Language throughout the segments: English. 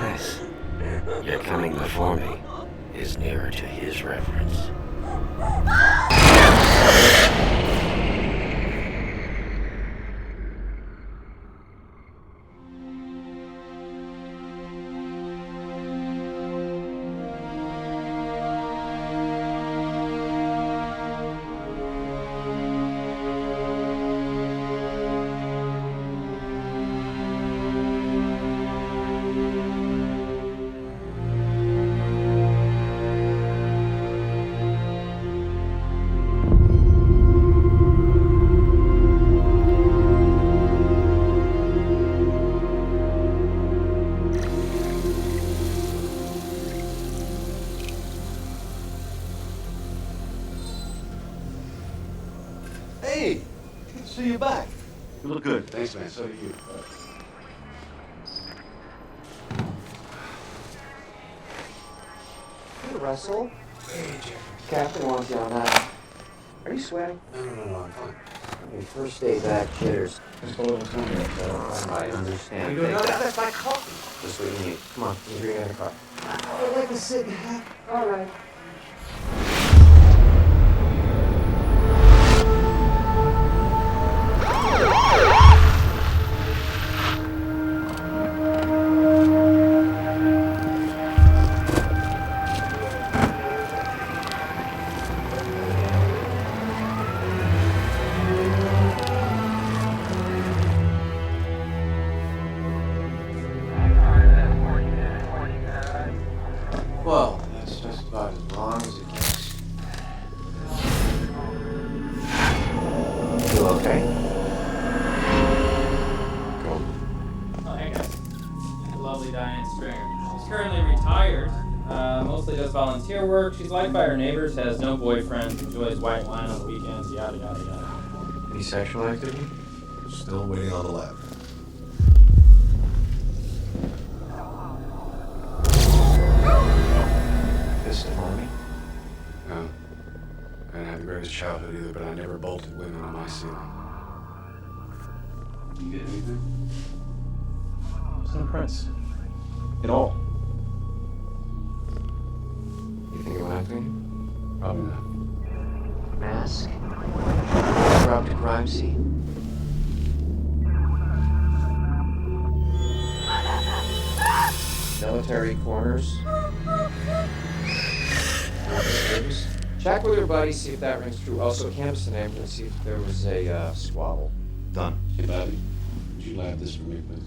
truth. Your coming before me is nearer to his reverence. Hey, good to see you back. You look good. Thanks, man. So do you. Hey, Russell. Hey, Jeffrey. Captain wants you on that. Are you sweating? No, I'm fine. Your first day back jitters. Just a little tummy upset. I understand. No, that's my coffee. Just what you need. Come on, you drink in the car. I'd like to sit and have. All right. Well, that's just about as long as it gets. You okay? Cool. Oh, hey guys. Lovely Diane Stringer. She's currently retired. Mostly does volunteer work. She's liked by her neighbors, has no boyfriend, enjoys white wine on the weekends, yada yada yada. Any sexual activity? Still waiting on the lab. Fist of Army? No. I didn't have the greatest childhood either, but I never bolted women on my ceiling. You get anything? It's no prints. At all. You think it went after you? Probably not. Mask? Robbed a crime scene? Military corners? Check with your buddy, see if that rings true. Also, canvass the neighborhood, see if there was a squabble. Done. Hey, Bobby, would you lab this for me, please?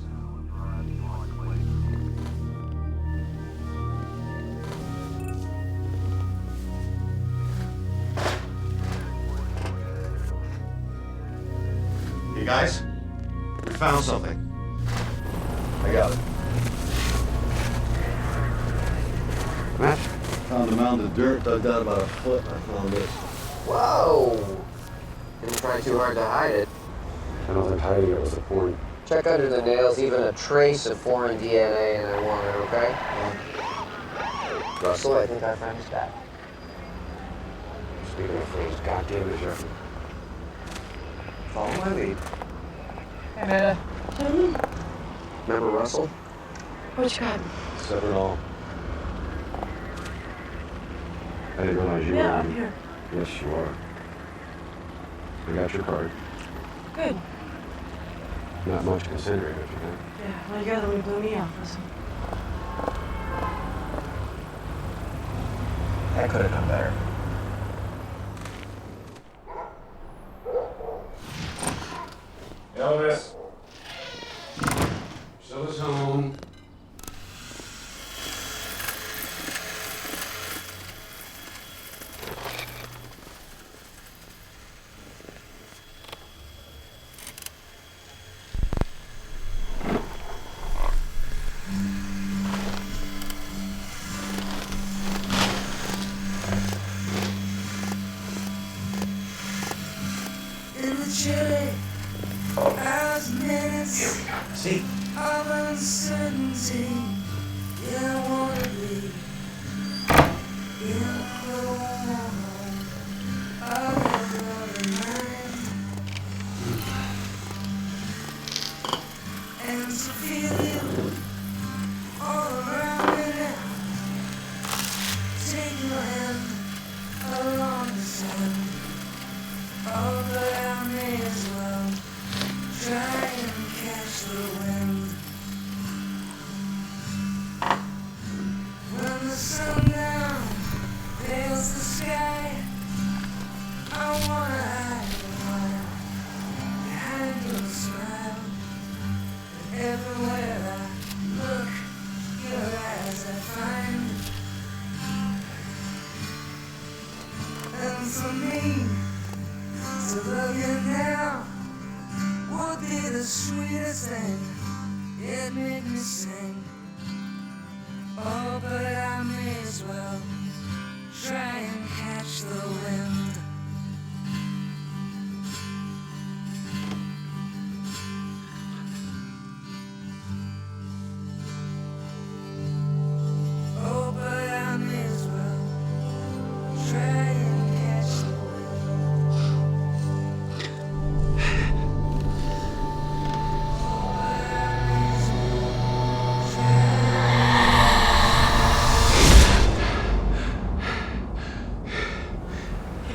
Hey, guys, we found something. I got it. Match? Found a mound of dirt dug out about a foot, and I found this. Whoa! Didn't try too hard to hide it. I don't think hiding it was the point. Check under the nails, even a trace of foreign DNA, and I want it, okay? Russell, I think I found his back. Speaking of things, goddamn it, Jeffrey. Follow my lead. Hey, man. Remember Russell? What you got? Sever it all. I didn't realize you Yeah, were. I'm here. Yes, you are. I got your card. Good. Not much considering, if you think. Yeah, well, you gotta leave me off, listen. That could have done better. Elvis. Show us home. In the chilly as minutes Here we go. See? of uncertainty, yeah, I wanna be in the warm of another night, and to feel you all around. sweetest thing. It made me sing. Oh, but I may as well try and catch the wind. Oh, but I may as well try and catch the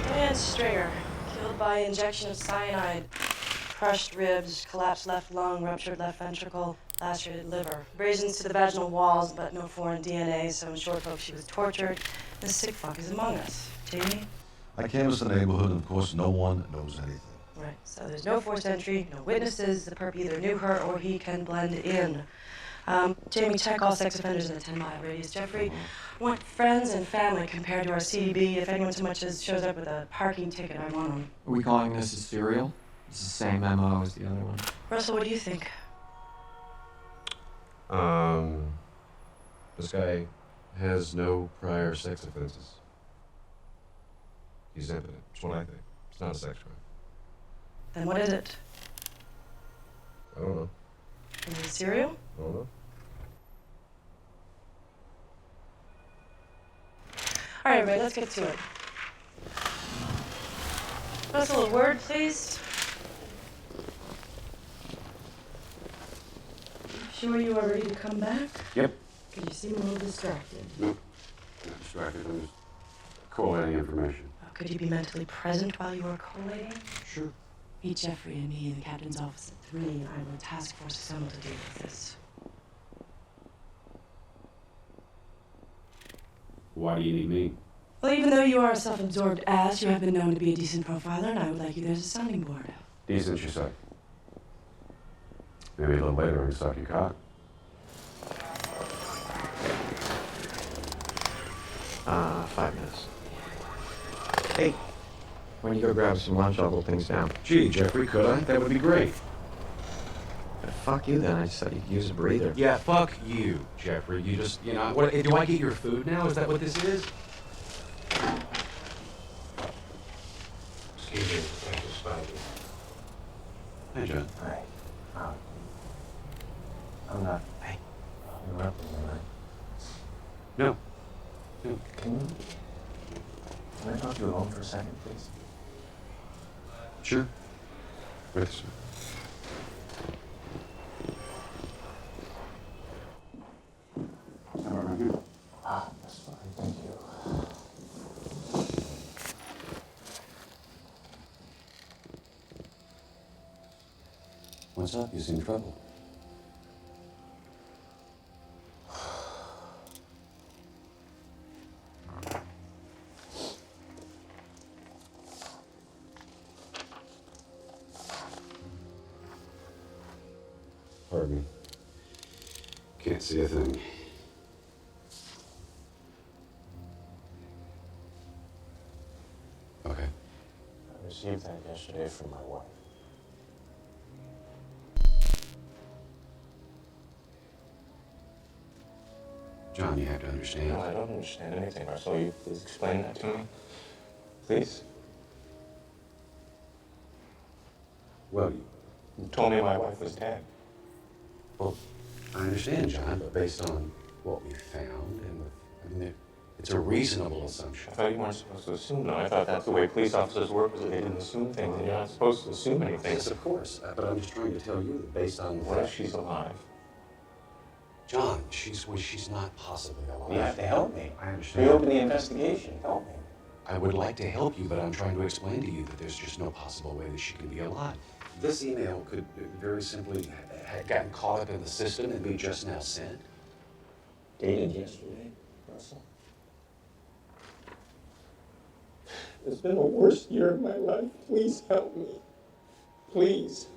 Diane Stringer, killed by injection of cyanide. Crushed ribs, collapsed left lung, ruptured left ventricle, lacerated liver. Abrasions to the vaginal walls, but no foreign DNA, so in short, folks, she was tortured. This sick fuck is among us. Jamie? I canvassed the neighborhood, and of course, no one knows anything. Right, so there's no forced entry, no witnesses. The perp either knew her or he can blend in. Jamie, check all sex offenders in a 10-mile radius. Jeffrey, want friends and family compared to our CDB. If anyone so much as shows up with a parking ticket, I want them. Are we calling this a serial? It's the same MO as the other one. Russell, what do you think? This guy has no prior sex offenses. He's impotent. That's what I think. It's not a sex crime. Then what is it? I don't know. Is it a serial? I don't know. All right, everybody, let's get to it. Russell, a word, please. Sure you are ready to come back? Yep. Could you seem a little distracted? Nope. Not distracted. I'm just collating information. Could you be mentally present while you are collating? Sure. Meet Jeffrey and me in the captain's office at 3, and I will task force assembled to deal with this. Why do you need me? Well, even though you are a self-absorbed ass, you have been known to be a decent profiler, and I would like you there as a sounding board. Decent, you say. Maybe a little later I can suck your cock. 5 minutes. Hey, when you go grab some lunch, I'll hold things down. Gee, Jeffrey, could I? That would be great. Fuck you then, I said you could use a breather. Yeah, fuck you, Jeffrey. You just, what, do I get your food now? Is that what this is? Excuse me, Detective Spivey. Hey, John. Hi. I'm not interrupting you, right? No. No. Can I talk to you alone for a second, please? Sure. With sir. That's fine, thank you. What's up? You seem troubled. Pardon me. Can't see a thing. Okay. I received that yesterday from my wife. John, you have to understand. No, I don't understand anything, Russell. Will you please explain that to me? Please? Well, You told me my wife was dead. well, I understand, John, but based on what we found and it's a reasonable assumption. I thought you weren't supposed to assume, though. I thought that's the way police officers work, was that they didn't assume things, and you're not supposed to assume anything. Yes, of course, but I'm just trying to tell you that based on What if she's alive? John, she's not possibly alive. You have to help me. I understand. Reopen the investigation. Help me. I would like to help you, but I'm trying to explain to you that there's just no possible way that she can be alive. This email could very simply have gotten caught up in the system and be just now sent. Dated yesterday, Russell. It's been the worst year of my life. Please help me. Please.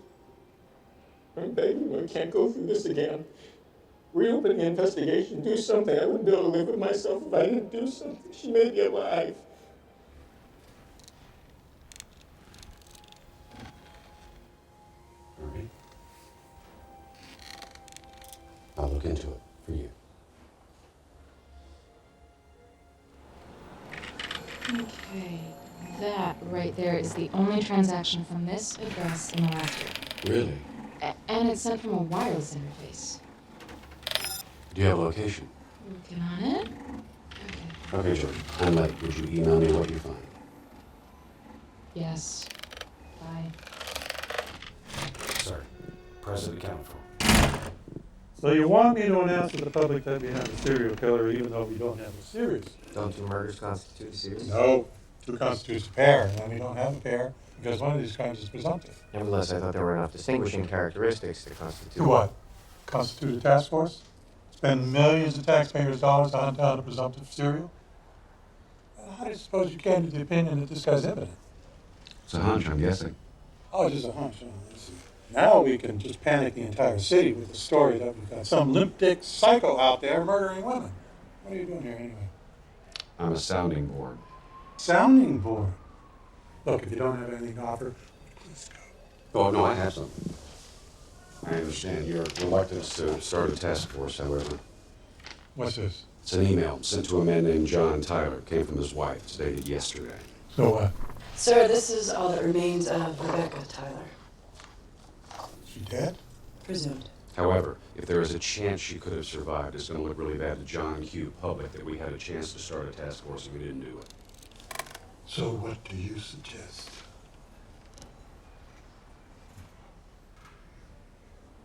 I'm begging you, I can't go through this again. Reopen the investigation, do something. I wouldn't be able to live with myself if I didn't do something. She may be alive. All right. look into it for you. Okay, that right there is the only transaction from this address in the last year. Really? And it's sent from a wireless interface. Do you have a location? Working on it. Okay, George. I'm late. Would you email me what you find? Yes. Bye. Sorry. President account for. So you want me to announce to the public that we have a serial killer even though we don't have a series? Don't two murders constitute a series? No, two constitutes a pair, and we don't have a pair because one of these crimes is presumptive. Nevertheless, I thought there were enough distinguishing characteristics to constitute. To what? Constitute a task force? Spend millions of taxpayers' dollars to hunt down a presumptive serial? How do you suppose you came to the opinion that this guy's imminent? It's a hunch, I'm guessing. Oh, just a hunch. Oh, I see. Now we can just panic the entire city with the story that we've got some limp-dick psycho out there murdering women. What are you doing here anyway? I'm a sounding board. Sounding board. Look, if you don't have anything to offer, please go. Oh, no, I have something. I understand your reluctance to start a task force, however. What's this? It's an email sent to a man named John Tyler. It came from his wife. It's dated yesterday. So what? Sir, this is all that remains of Rebecca Tyler. She dead? Presumed. However, if there is a chance she could have survived, it's going to look really bad to John Q. Public that we had a chance to start a task force and we didn't do it. So what do you suggest?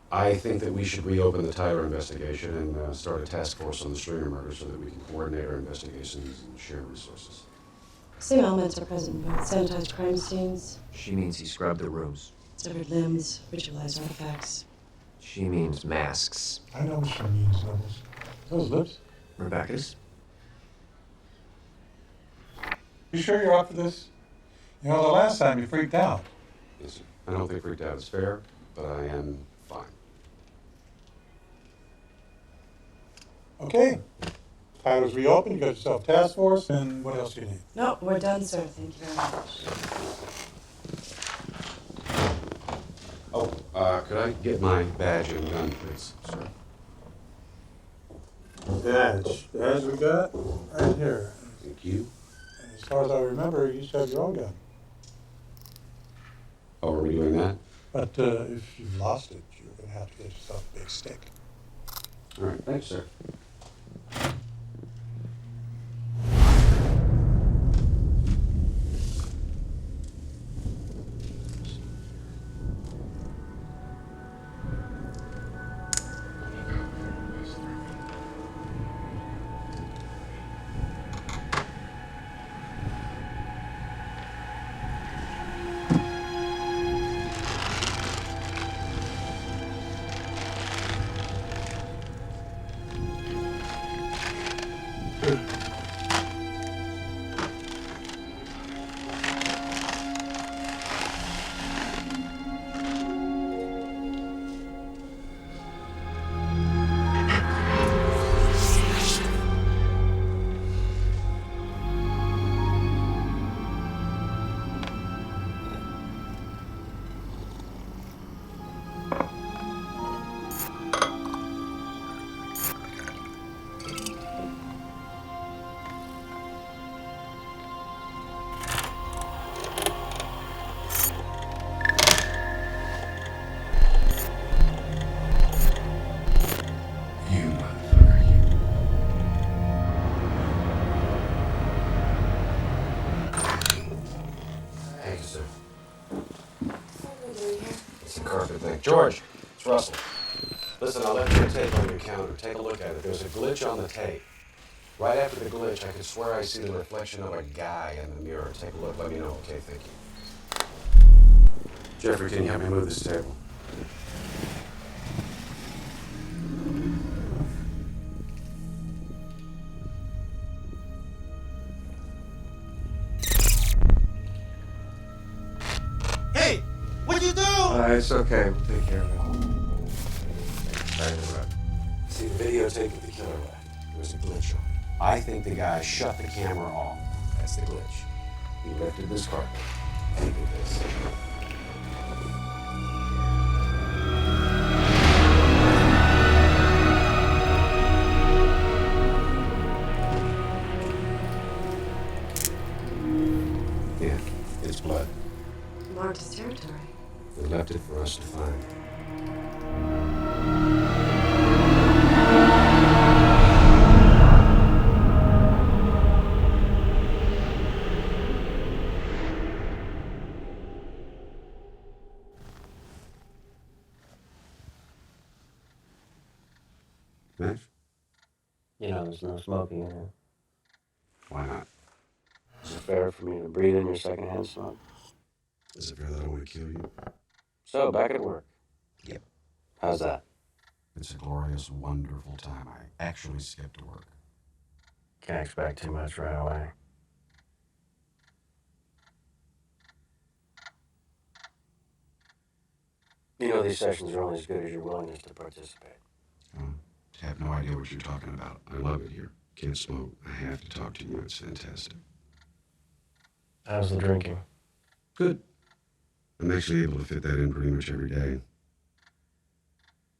I think that we should reopen the Tyler investigation and start a task force on the Stringer murder so that we can coordinate our investigations and share resources. Same elements are present in both sanitized crime scenes, She means he scrubbed the rooms. severed limbs, ritualized artifacts. She means masks. I know what she means, Levels. Those lips. Rebecca's? You sure you're up for this? You know, the last time you freaked out. Yes, sir. I don't think freaked out is fair, but I am fine. Okay. Tyler's reopened, you got yourself a task force, and what else do you need? No, we're done, sir. Thank you very much. Oh, could I get my badge and gun, please, sir? Badge. Badge we got? Right here. Thank you. And as far as I remember, you used to have your own gun. Oh, are we doing that? But if you've lost it, you're going to have to get yourself a big stick. All right, thanks, sir. George, it's Russell. Listen, I left your tape on your counter. Take a look at it. There's a glitch on the tape. Right after the glitch, I could swear I see the reflection of a guy in the mirror. Take a look. Let me know. Okay, thank you. Jeffrey, can you help me move this table? Hey, what'd you do? It's okay. We'll take care of it. Sorry to interrupt. See, the videotape with the killer left. There was a glitch on it. I think the guy shut the camera off. That's the glitch. He lifted this carpet. Think of this. They left it for us to find. Match? You know, there's no smoking in here. Why not? Is it fair for me to breathe in your secondhand smoke? Is it fair that I want to kill you? So, back at work. Yep. How's that? It's a glorious, wonderful time. I actually skipped to work. Can't expect too much right away. You know, these sessions are only as good as your willingness to participate. I have no idea what you're talking about. I love it here. Can't smoke. I have to talk to you. It's fantastic. How's the drinking? Good. I'm actually able to fit that in pretty much every day.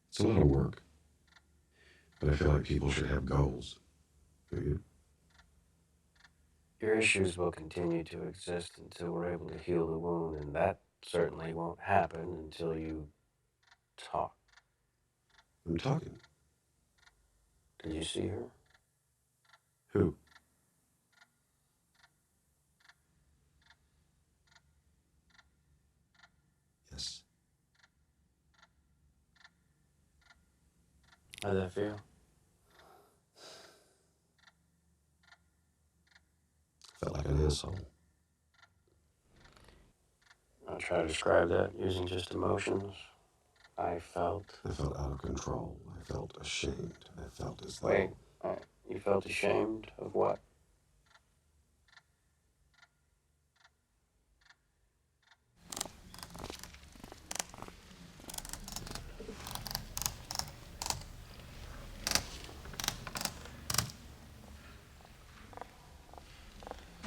It's a lot of work. But I feel like people should have goals. Do you? Your issues will continue to exist until we're able to heal the wound, and that certainly won't happen until you talk. I'm talking. Did you see her? Who? Yes. How'd that feel? Felt like an asshole. I'll try to describe that using just emotions. I felt out of control. I felt ashamed. I felt as though... Wait, you felt ashamed of what?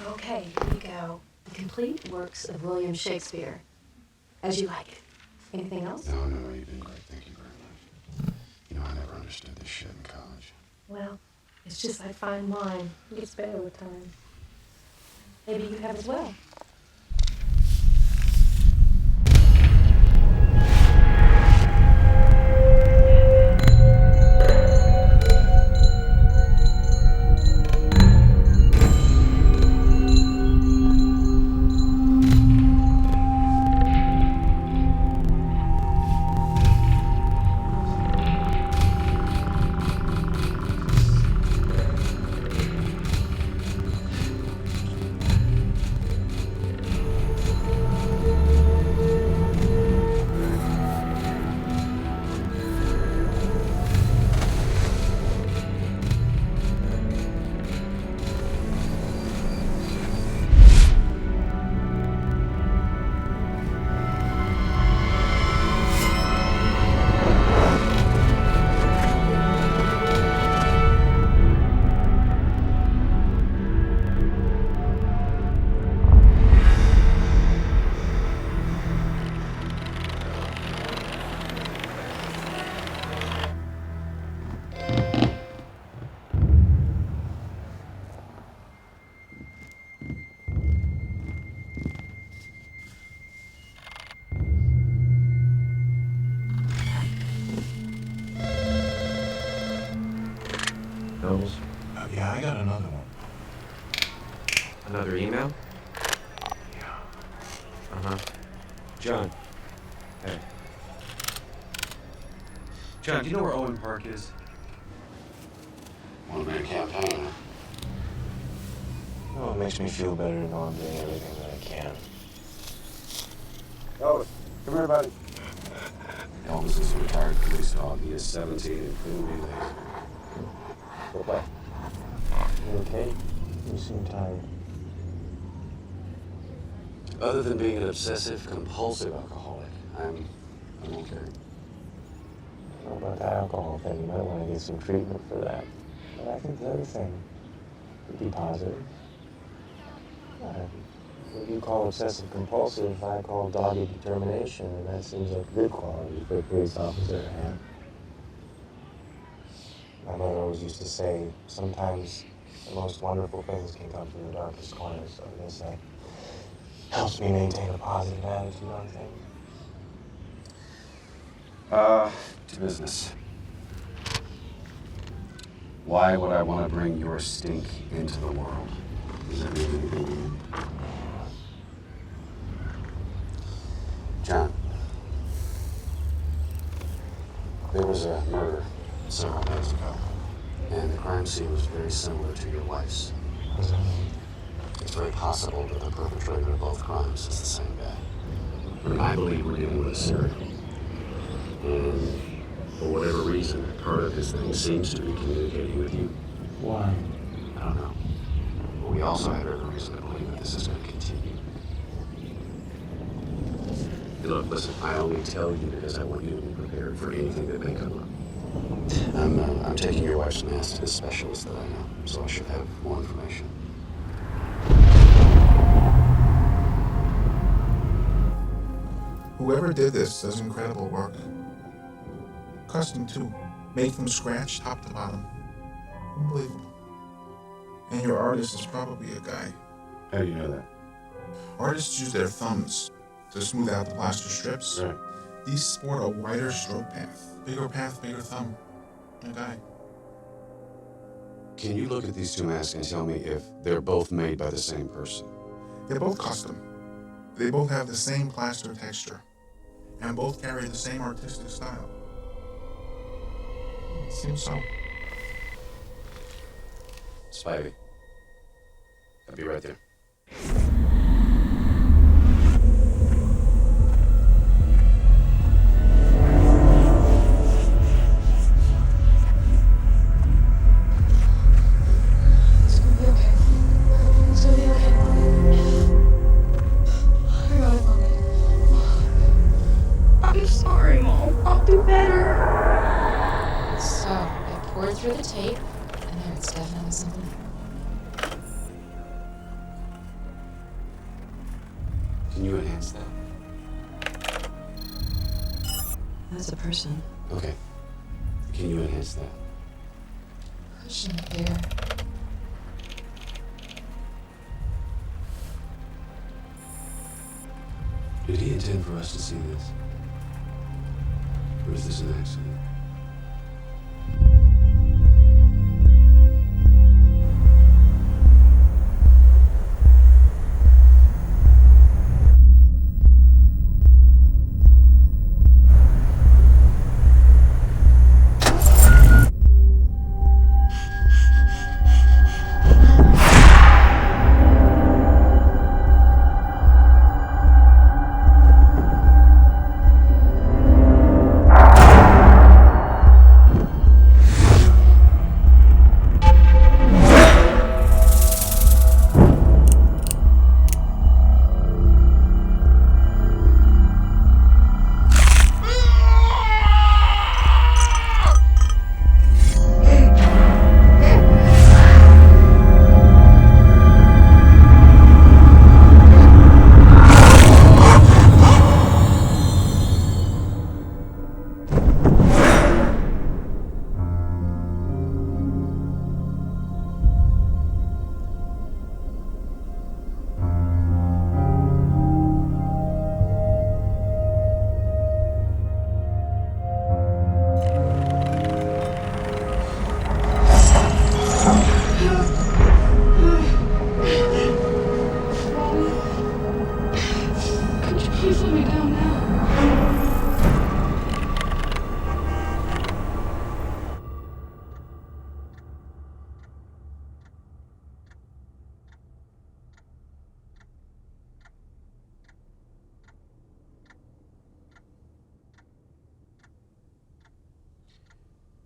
Okay, here you go. The complete works of William Shakespeare. As you like it. Anything else? No, you've been great. Thank you very much. You know, I never understood this shit in college. Well, it's just like fine wine. It gets better with time. Maybe you have as well. Yeah, I got another one. Another email? Yeah. Uh-huh. John. Hey. John, do you know where Owen Park is? One-man campaign, huh? Oh, it makes me feel better to know I'm doing everything that I can. Elvis, come here, buddy. Elvis is a retired police dog. He is 17 and couldn't be lazy. Go play. You okay? You seem tired. Other than being an obsessive-compulsive alcoholic, I'm okay. I don't know about that alcohol thing. You might want to get some treatment for that. But I think the other thing would be positive. What you call obsessive-compulsive, I call dogged determination, and that seems like a good quality for a police officer to have. My mother always used to say, sometimes the most wonderful things can come from the darkest corners, so I guess that helps me maintain a positive attitude on things. To business. Why would I want to bring your stink into the world? Does that mean anything to you? John, there was a murder several days ago, and the crime scene was very similar to your wife's. What does that mean? It's very possible that the perpetrator of both crimes is the same guy. And I believe we're dealing with a serial. And for whatever reason, part of his thing seems to be communicating with you. Why? I don't know. But we also have every reason to believe that this is going to continue. And look, listen, I only tell you because I want you to be prepared for anything that may come up. I'm taking your wife's mask to the specialist that I know, so I should have more information. Whoever did this does incredible work. Custom too, made from scratch, top to bottom. Unbelievable. And your artist is probably a guy. How do you know that? Artists use their thumbs to smooth out the plaster strips. Right. These sport a wider stroke path, bigger thumb. A guy. Can you look at these two masks and tell me if they're both made by the same person? They're both custom. They both have the same plaster texture, and both carry the same artistic style. It seems so. Spivey. I'll be right there. Through the tape, and there it's definitely something. Can you enhance that? That's a person. Okay. Can you enhance that? Pushing it there. Did he intend for us to see this? Or is this an accident?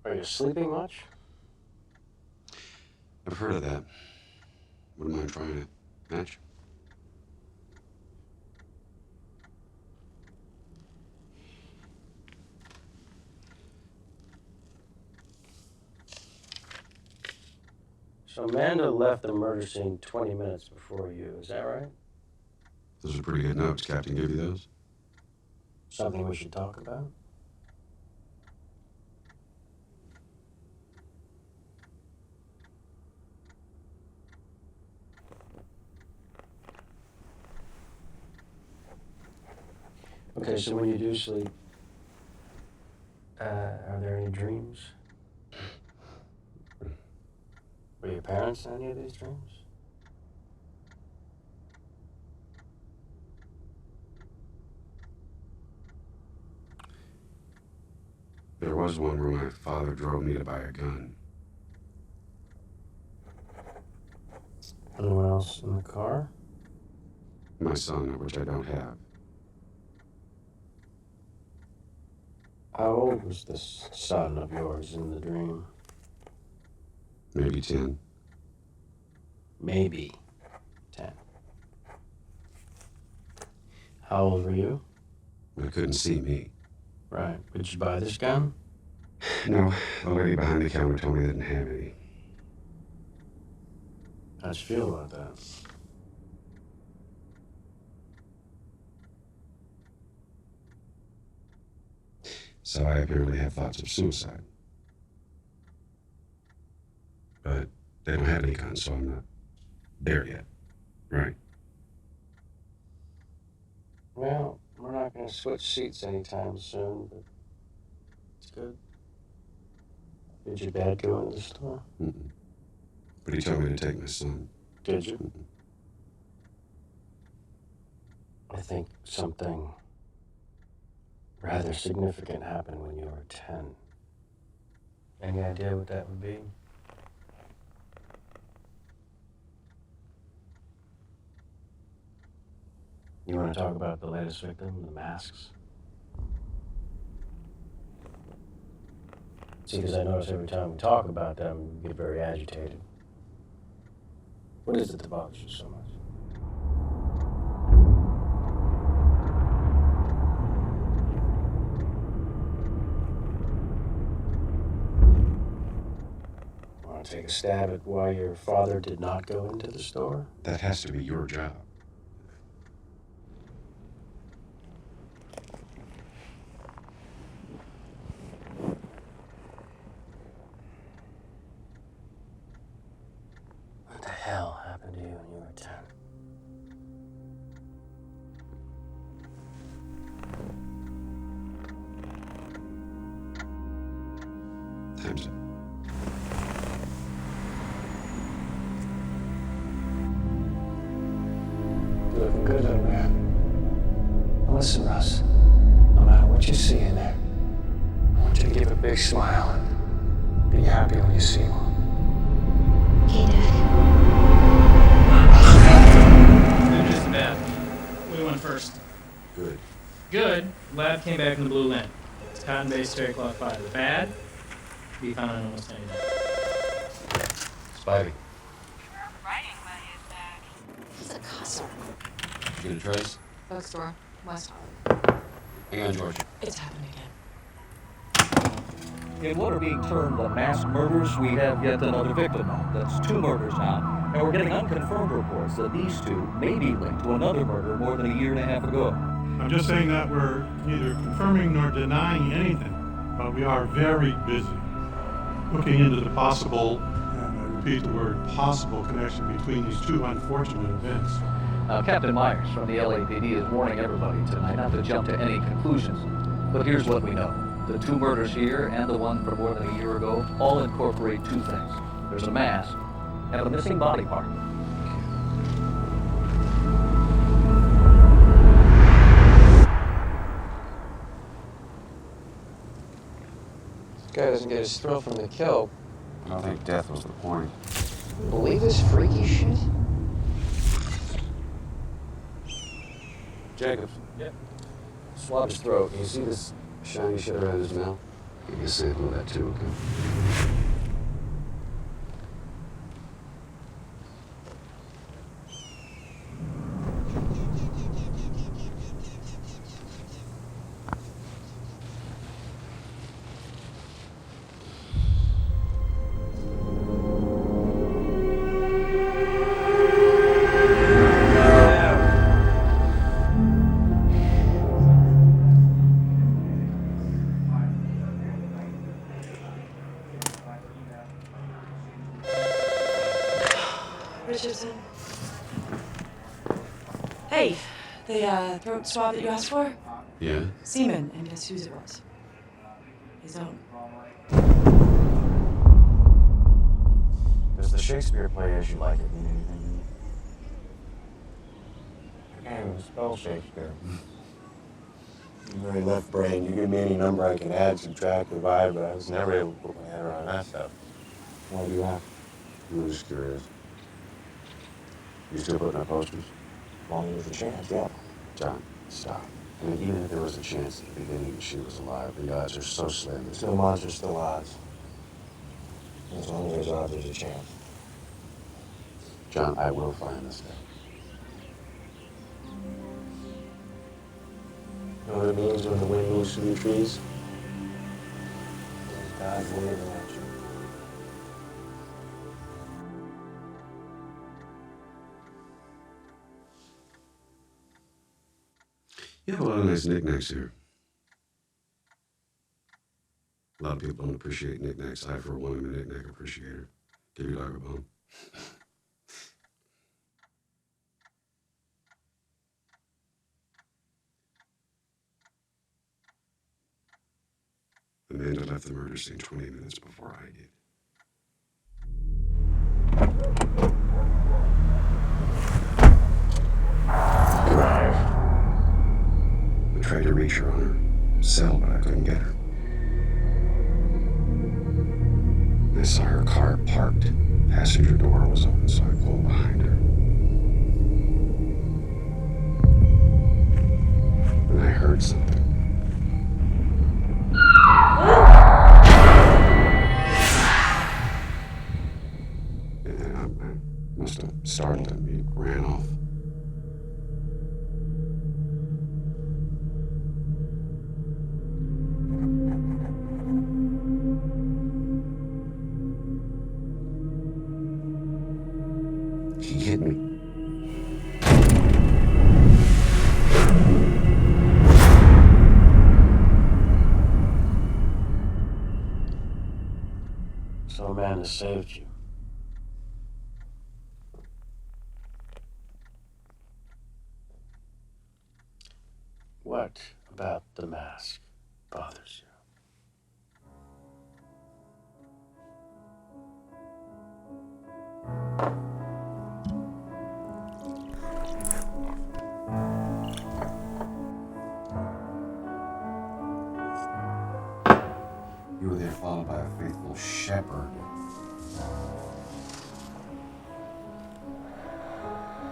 Are you sleeping much? I've heard of that. Wouldn't mind trying it. Match? So Amanda left the murder scene 20 minutes before you, is that right? Those are pretty good notes. Captain give you those? Something we should talk about? Okay, so when you do sleep, dreams? Were your parents in any of these dreams? There was one where my father drove me to buy a gun. Anyone else in the car? My son, which I don't have. How old was this son of yours in the dream? Maybe 10. Maybe 10. How old were you? I couldn't see me. Right. Did you buy this gun? No, the lady behind the counter told me they didn't have any. How'd you feel about that? So I apparently have thoughts of suicide. But they don't have any guns, so I'm not there yet. Right? Well, we're not going to switch seats anytime soon, but it's good. Did your dad go into the store? Mm-mm. But he told me to take my son. Did you? Mm-mm. I think something rather significant happened when you were 10. Any idea what that would be? You want to talk about the latest victim, the masks? See, because I notice every time we talk about them, you get very agitated. What is it that bothers you so much? Want to take a stab at why your father did not go into the store? That has to be your job. What the hell happened to you when you were 10? Time's up. You're looking good, little man. Now listen, Russ. No matter what you see in there, I want you to give a big smile and be happy when you see one. Okay, Dad. Good is bad. We went first. Good. Good, lab came back in the blue lint. It's cotton-based terry cloth fiber. The bad, be found on almost any day. Spivey, Writing money is back. He's a cusser. you gonna trace? Bookstore, West. Hang on, George. It's happened again. In what are being termed the mass murders, we have yet another victim. That's 2 murders now, and we're getting unconfirmed reports that these 2 may be linked to another murder more than a year and a half ago. I'm just saying that we're neither confirming nor denying anything, but we are very busy looking into the possible, and I repeat the word possible, connection between these 2 unfortunate events. Captain Myers from the LAPD is warning everybody tonight not to jump to any conclusions. But here's what we know. The 2 murders here and the one from more than a year ago all incorporate 2 things. There's a mask and a missing body part. This guy doesn't get his thrill from the kill. I don't think death was the point. Believe this freaky shit? Jacobs. Yep. Swab his throat. Can you see this shiny shit around his mouth? Give me a sample of that too, okay? Richardson. Hey, the throat swab that you asked for? Yeah? Semen, and guess whose it was? His own. Shakespeare play As You Like It mean anything to you? I can't even spell Shakespeare. I'm very left brain. You give me any number I can add, subtract, divide, but I was never able to put my head around that stuff. Why do you ask? I'm just curious. You still putting up posters? As long as there's a chance, yeah. John, stop. I mean, even if there was a chance at the beginning that she was alive, the odds are so slim. Still monsters, still odds. As long as there's odds, there's a chance. John, I will find this guy. You know what it means when the wind moves through the trees? God's waving at you. You have a lot of nice knickknacks here. A lot of people don't appreciate knickknacks. I, for one, am a knickknack appreciator. Give your dog a bone. Amanda left the murder scene 20 minutes before I did. Drive. I tried to reach her on her cell, but I couldn't get her. I saw her car parked. Passenger door was open, so I pulled behind her. And I heard something. And I must have startled him. He ran off. He hit me. So Amanda saved you. What about the mask bothers you? You were there followed by a faithful shepherd.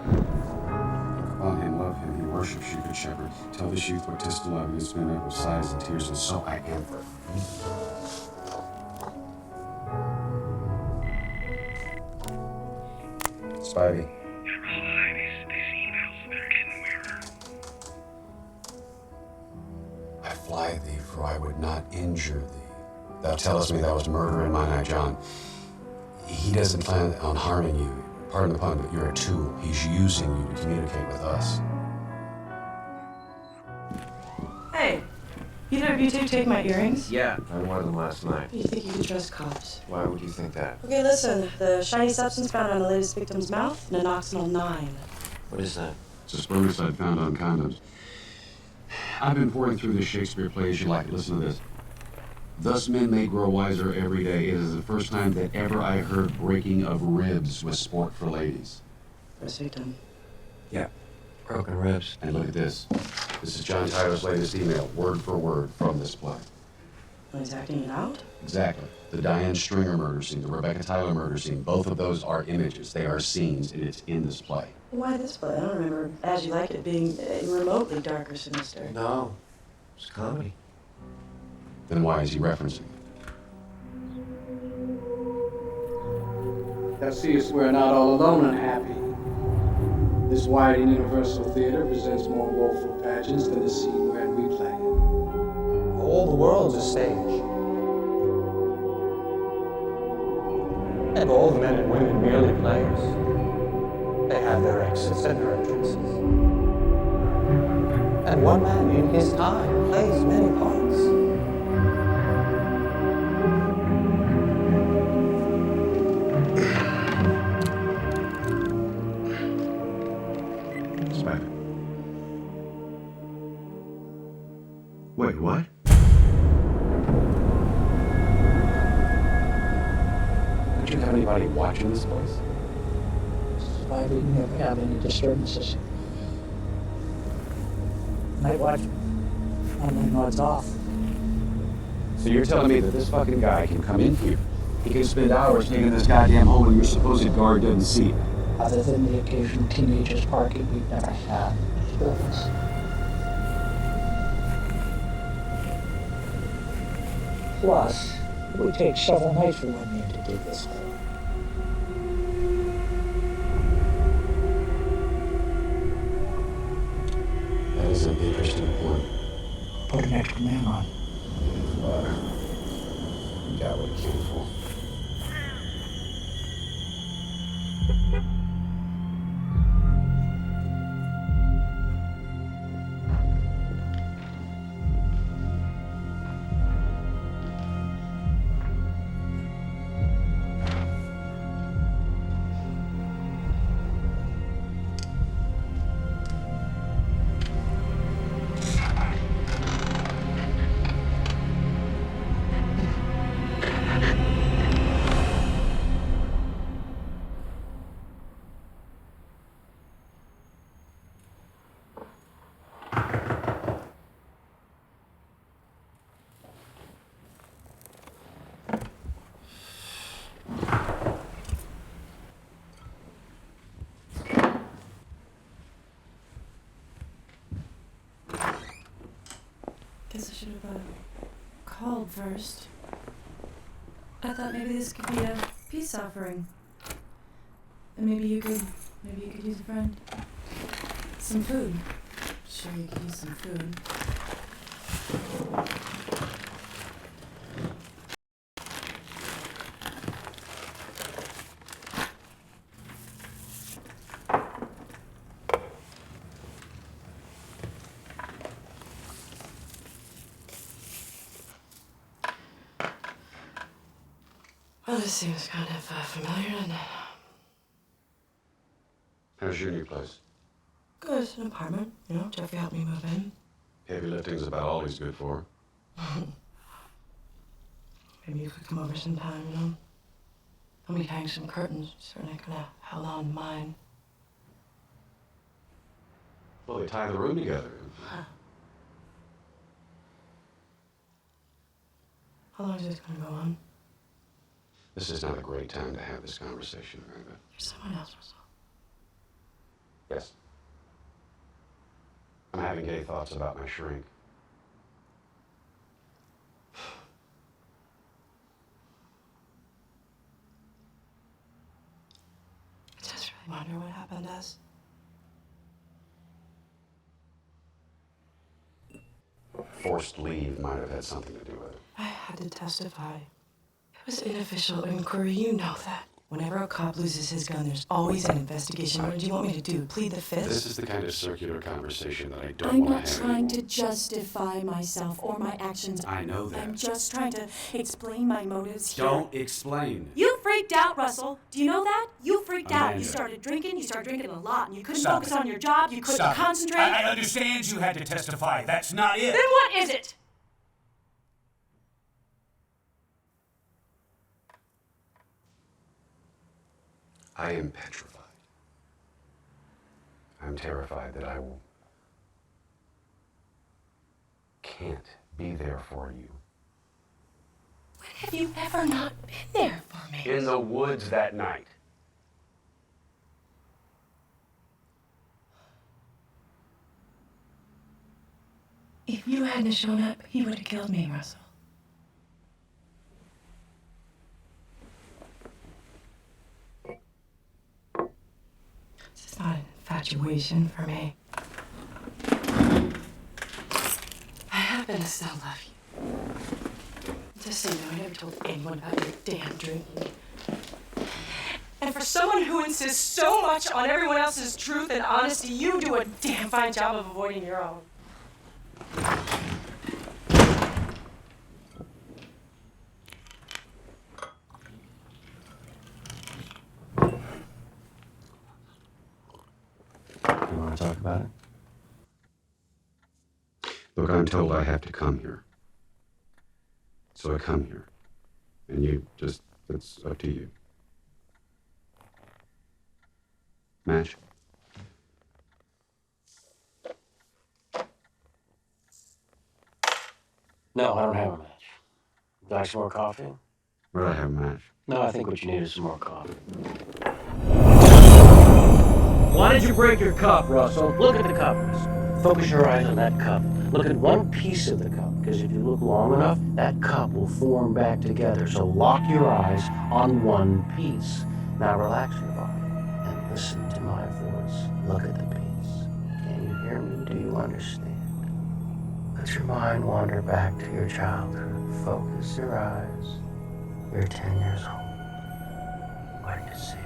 Look upon him, love him, he worships you, good shepherd. Tell the sheep what 'tis to love you, it's been up with sighs and tears, and so I am for Spidey. I fly thee, for I would not injure thee. Thou tellest me thou was murder in mine eye, John. He doesn't plan on harming you. Pardon the pun, but you're a tool. He's using you to communicate with us. Hey, either of you two take my earrings? Yeah, I wore them last night. You think you can trust cops? Why would you think that? Okay, listen. The shiny substance found on the latest victim's mouth, nanoxynol 9. What is that? It's a spermicide found on condoms. I've been pouring through this Shakespeare play As You Like It. Listen to this. Thus men may grow wiser every day. It is the first time that ever I heard breaking of ribs was sport for ladies. First victim. Yeah, broken ribs. And look at this. This is John Tyler's latest email, word for word from this play. When he's acting it out? Exactly. The Diane Stringer murder scene, the Rebecca Tyler murder scene, both of those are images. They are scenes, and it's in this play. Why this play? I don't remember As You Like It being remotely dark or sinister. No, it's comedy. Then why is he referencing it? Thou seest we're not all alone unhappy. This wide and universal theater presents more woeful pageants than the scene wherein we play. All the world's a stage. And all the men and women merely players. They have their exits and their entrances. And one man in his time plays many parts. Wait, what? Could you have anybody watching this place? Why we never have any disturbances. Night watch, and when it's off. So you're telling me that this fucking guy can come in here, he can spend hours digging this goddamn hole and your supposed guard doesn't see it? Other than the occasional teenagers parking, we've never had disturbance. Plus, it would take several nights for one man to dig this hole. That is an interesting point. Put an extra man on. You got what he came for. Guess I should have called first. I thought maybe this could be a peace offering. And maybe you could use a friend. Some food. Sure you could use some food. Well, this seems kind of familiar, doesn't it? How's your new place? Good, it's an apartment. You know, Jeffrey helped me move in. Heavy lifting's about all he's good for. Maybe you could come over sometime, you know? And we'd hang some curtains. Certainly could have held on to mine. Well, they tie the room together. Huh. How long is this going to go on? This is not a great time to have this conversation, Miranda. There's someone else, Russell. Yes. I'm having gay thoughts about my shrink. I just really wonder what happened to us. Forced leave might have had something to do with it. I had to testify. It was an official inquiry, you know that. Whenever a cop loses his gun, there's always an investigation. What do you want me to do? Plead the fifth? This is the kind of circular conversation that I don't I'm want not to have trying anymore. to justify myself or my actions. I know that. I'm just trying to explain my motives here. Don't explain. You freaked out, Russell. Do you know that? You freaked out. Amanda. You started drinking a lot, and you couldn't Stop focus it. on your job. You couldn't Stop it. concentrate. I understand you had to testify. That's not it. Then what is it? I am petrified. I'm terrified that I can't be there for you. When have you ever not been there for me? In the woods that night. If you hadn't shown up, he would have killed me, Russell. It's not an infatuation for me. I happen to still love you. Just so you know, I never told anyone about your damn drinking. And for someone who insists so much on everyone else's truth and honesty, you do a damn fine job of avoiding your own. You want to talk about it? Look, I'm told I have to come here. So I come here. And you just, it's up to you. Match? No, I don't have a match. Would you like some more coffee? Where do I have a match? No, I think what you need is some more coffee. Why did you break your cup, Russell? Look at the cup. Focus your eyes on that cup. Look at one piece of the cup, because if you look long enough, that cup will form back together. So lock your eyes on one piece. Now relax your body and listen to my voice. Look at the piece. Can you hear me? Do you understand? Let your mind wander back to your childhood. Focus your eyes. You're 10 years old. What do you see?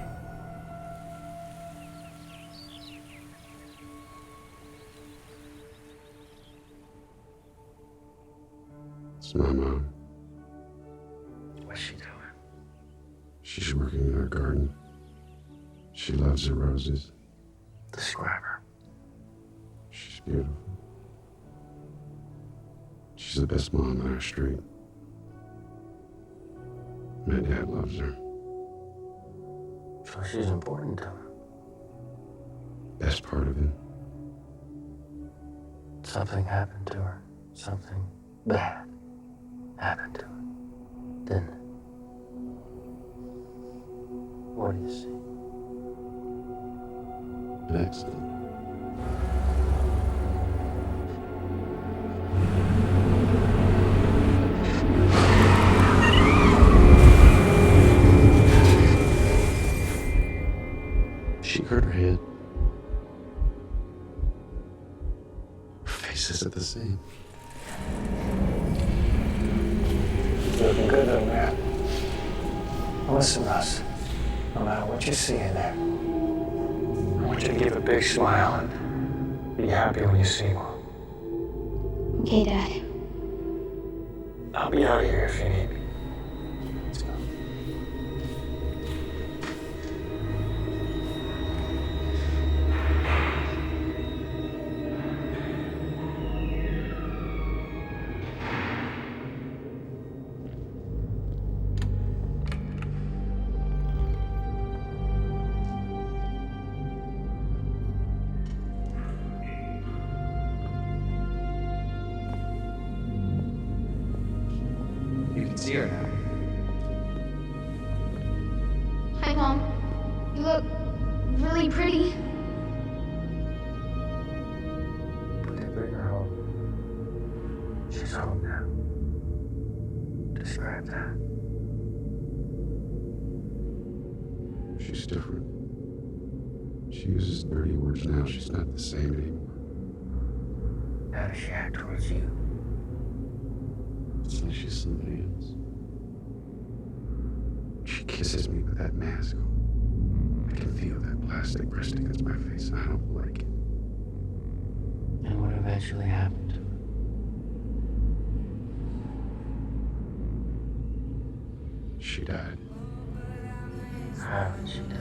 It's my mom. What's she doing? She's working in her garden. She loves her roses. Describe her. She's beautiful. She's the best mom on our street. My dad loves her. So she's important to him. Best part of it. Something happened to her. Something bad happened to her. Didn't it? What do you see? An accident. She hurt her head. Her face isn't the same. Looking good though, man. Listen, Russ. No matter what you see in there, I want you to give a big smile and be happy when you see one. Okay, Dad. I'll be out of here if you need me. Let's go. See her now. Hi, Mom. You look really pretty. They bring her home. She's home now. Describe that. She's different. She uses dirty words now. She's not the same anymore. How does she act towards you? It's like she's somebody else. She kisses me with that mask on. I can feel that plastic pressed against my face, and I don't like it. And what eventually happened to her? She died. How did she die?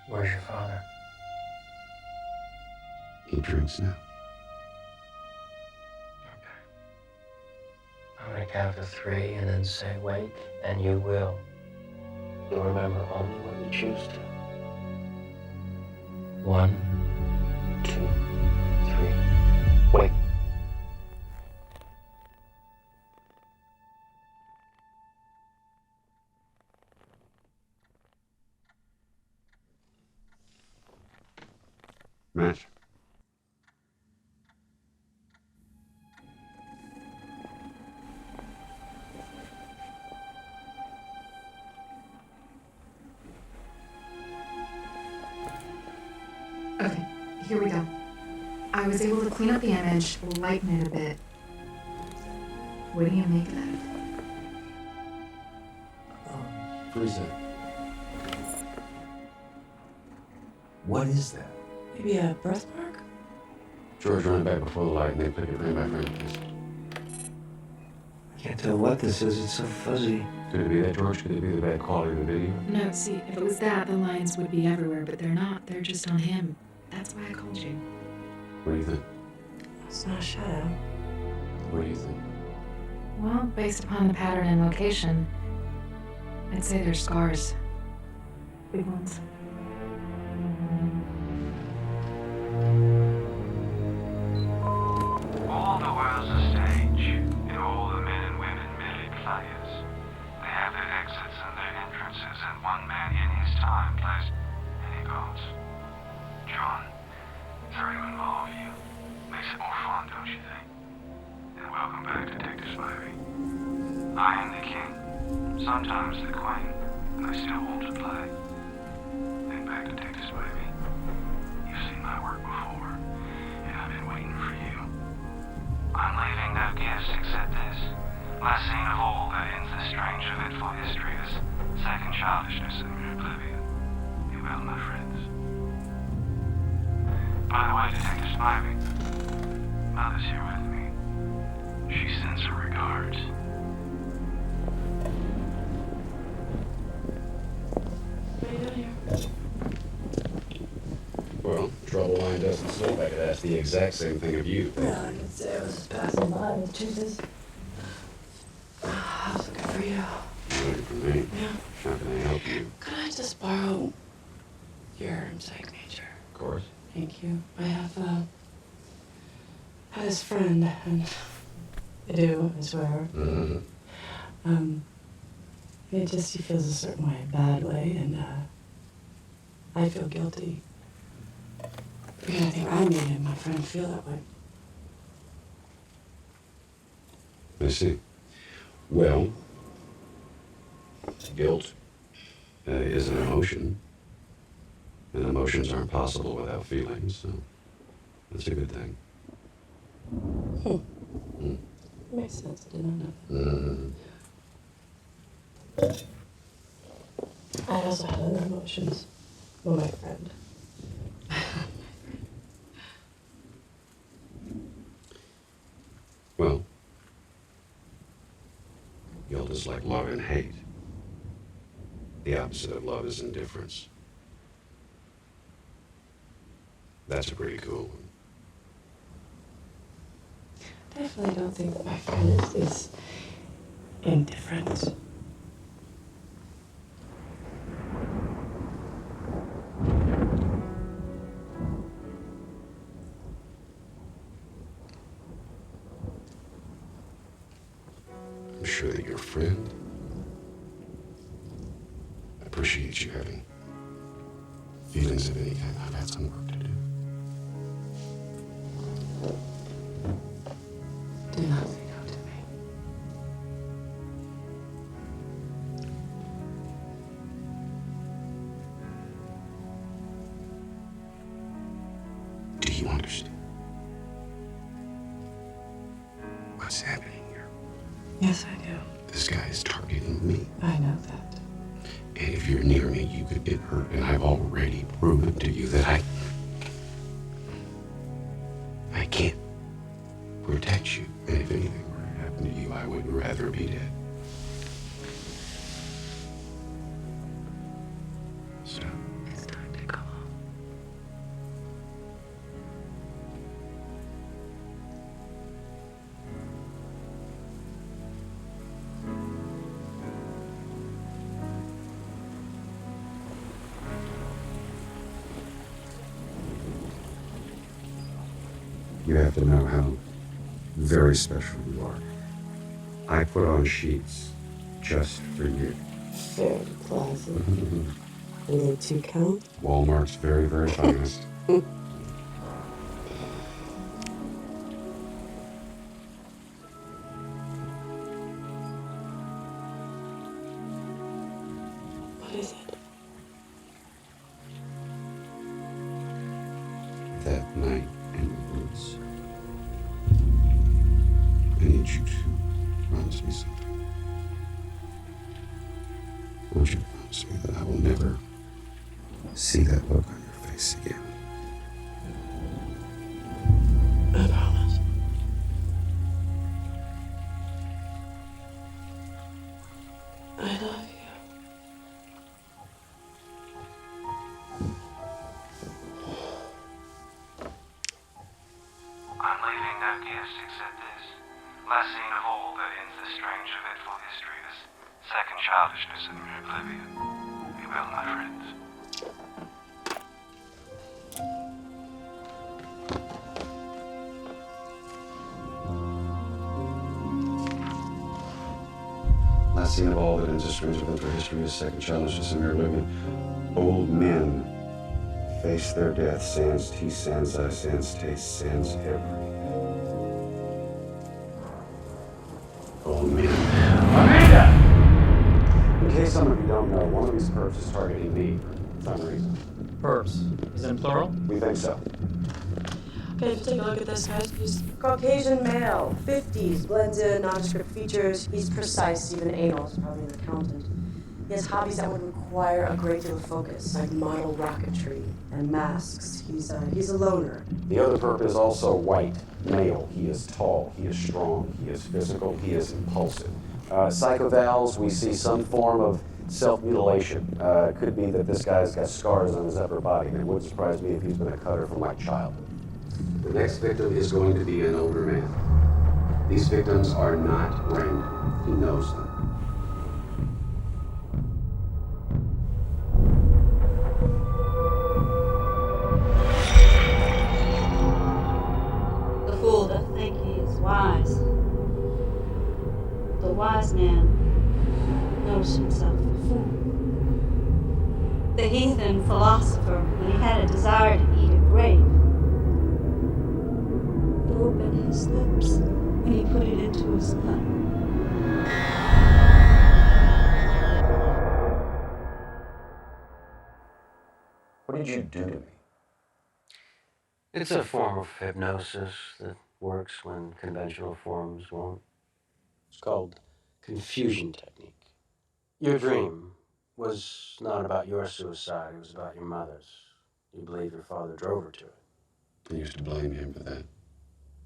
Where's your father? He drinks now. I'm gonna count to 3 and then say wake, and you will. You'll remember only what you choose to. 1, 2, 3, wake. Match. Okay, here we go. I was able to clean up the image, lighten it a bit. What do you make of that? Freeze it. What is that? Maybe a birthmark? George ran back before the light and they put it right back in place. I can't tell what this is. It's so fuzzy. Could it be that, George? Could it be the bad quality of the video? No, see, if it was that, the lines would be everywhere, but they're not. They're just on him. That's why I called you. What do you think? It's not a shadow. What do you think? Well, based upon the pattern and location, I'd say they're scars. Big ones. All the world's a stage, and all the men and women merely players. They have their exits and their entrances, and one man in his time plays any parts. John, sorry to involve you. Makes it more fun, don't you think? And welcome back, Detective Spivey. I am the king, sometimes the queen, and I still want to play. And back, Detective Spivey. You've seen my work before, and I've been waiting for you. I'm leaving no gifts except this. Last scene of all that ends this strange eventful history, this second childishness and oblivion. Be well, my friends. By the way, Detective Spivey, Mother's here with me. She sends her regards. What are you doing here? Well, trouble line doesn't sleep. I could ask the exact same thing of you. Yeah, I could say I was just passing by with Jesus. I was looking for you. Looking for me? Yeah. How can I help you? Could I just borrow your psych major? Of course. Thank you. I have this friend, and I do, I swear. Mm-hmm. He feels a certain way, a bad way, and I feel guilty. Because I think I made my friend feel that way. I see. Well, guilt is an emotion, and emotions aren't possible without feelings, so that's a good thing. Makes sense. I did not know that. I also had other emotions. Well, my friend. Well, guilt is like love and hate. The opposite of love is indifference. That's a pretty cool one. Definitely don't think that my friend is indifferent. I'm sure that your friend appreciates you having feelings of any kind. I've had some work to do. Do not say no to me. Do you understand what's happening here? Yes, I do. This guy is targeting me. I know that. And if you're near me, you could get hurt. And I've already proven to you that I can't protect you. And if anything were to happen to you, I would rather be dead. So, It's time to go home. you have to know how very special you are. I put on sheets just for you. Very classy. Are they 2 count? Walmart's very, very finest. What is it? That night in the woods, I need you to promise me something. I want you to promise me that I will never see that look on your face again. I promise. I love you. I'm leaving have gifts except this. Last scene of all that ends this strange, eventful history, this second childishness in oblivion. Be well, my friends. Last scene of all that ends this strange, eventful history, this second childishness in oblivion. Old men face their death, sans teeth, sans eye, sans taste, sans every. Old men. Amanda! In case some of you don't know, one of these perps is targeting me for some reason. Perps. Is it in plural? We think so. Okay, take a look at this, guys. He's Caucasian male, 50s, blends in, nondescript features. He's precise, even anal. He's probably an accountant. He has hobbies that would require a great deal of focus, like model rocketry and masks. He's a loner. The other perp is also white, male. He is tall, he is strong, he is physical, he is impulsive. Psychovals, we see some form of self-mutilation. It could be that this guy's got scars on his upper body, and it wouldn't surprise me if he's been a cutter from my childhood. The next victim is going to be an older man. These victims are not random. He knows them. The fool doth think he is wise. The wise man knows himself a fool. The heathen philosopher, when he had a desire to eat a grape, would open his lips when he put it into his mouth. What did you do to me? It's a form of hypnosis that works when conventional forms won't. It's called confusion technique. Your dream was not about your suicide, it was about your mother's. You believe your father drove her to it. I used to blame him for that.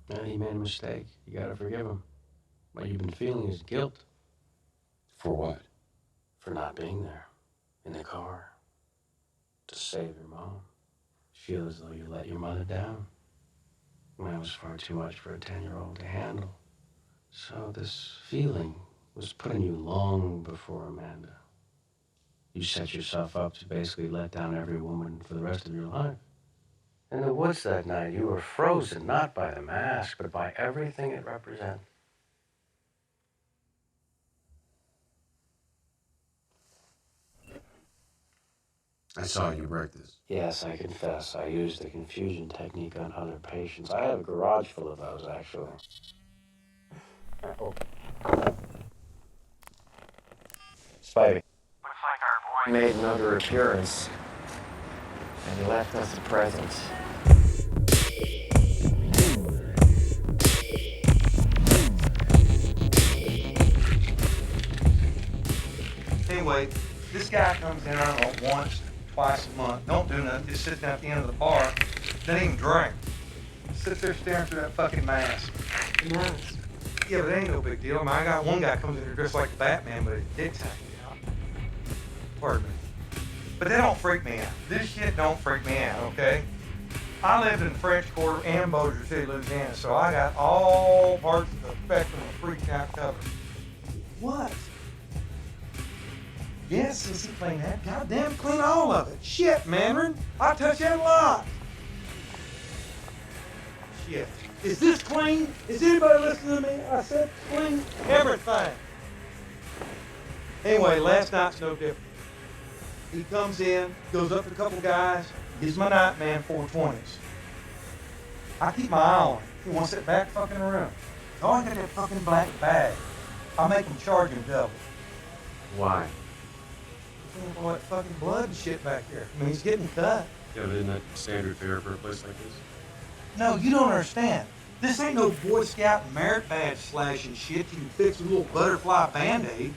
Well, he made a mistake. You gotta forgive him. What you've been feeling is guilt. For what? For not being there, in the car, to save your mom. You feel as though you let your mother down. When it was far too much for a 10-year-old to handle. So this feeling was put in you long before Amanda. You set yourself up to basically let down every woman for the rest of your life. In the woods that night, you were frozen not by the mask, but by everything it represented. I saw you wreck this. Yes, I confess, I used the confusion technique on other patients. I have a garage full of those, actually. Oh. Spivey. Looks like our boy Made another appearance, and he left us a present. Anyway, this guy comes in, I don't know, once, twice a month, don't do nothing, just sits down at the end of the bar, doesn't even drink. Sits there staring through that fucking mask. Mask? Yeah, but it ain't no big deal. I mean, I got one guy comes in here dressed like Batman, but his dick's hanging out. Pardon me. But they don't freak me out. This shit don't freak me out, okay? I lived in the French Quarter and Bossier City, Louisiana, so I got all parts of the spectrum of freak out covered. What? Yes, is he clean that? Goddamn, clean all of it. Shit, Mandarin. I touch that a lot. Shit. Is this clean? Is anybody listening to me? I said clean everything. Anyway, last night's no different. He comes in, goes up to a couple guys, gives my nightman 420s. I keep my eye on him. He wants that back fucking room. Oh, I got that fucking black bag. I'll make him charge him double. Why? All that fucking blood and shit back there. I mean, he's getting cut. Yeah, but isn't that standard fare for a place like this? No, you don't understand. This ain't no Boy Scout merit badge slashing shit you can fix with a little butterfly Band-Aid.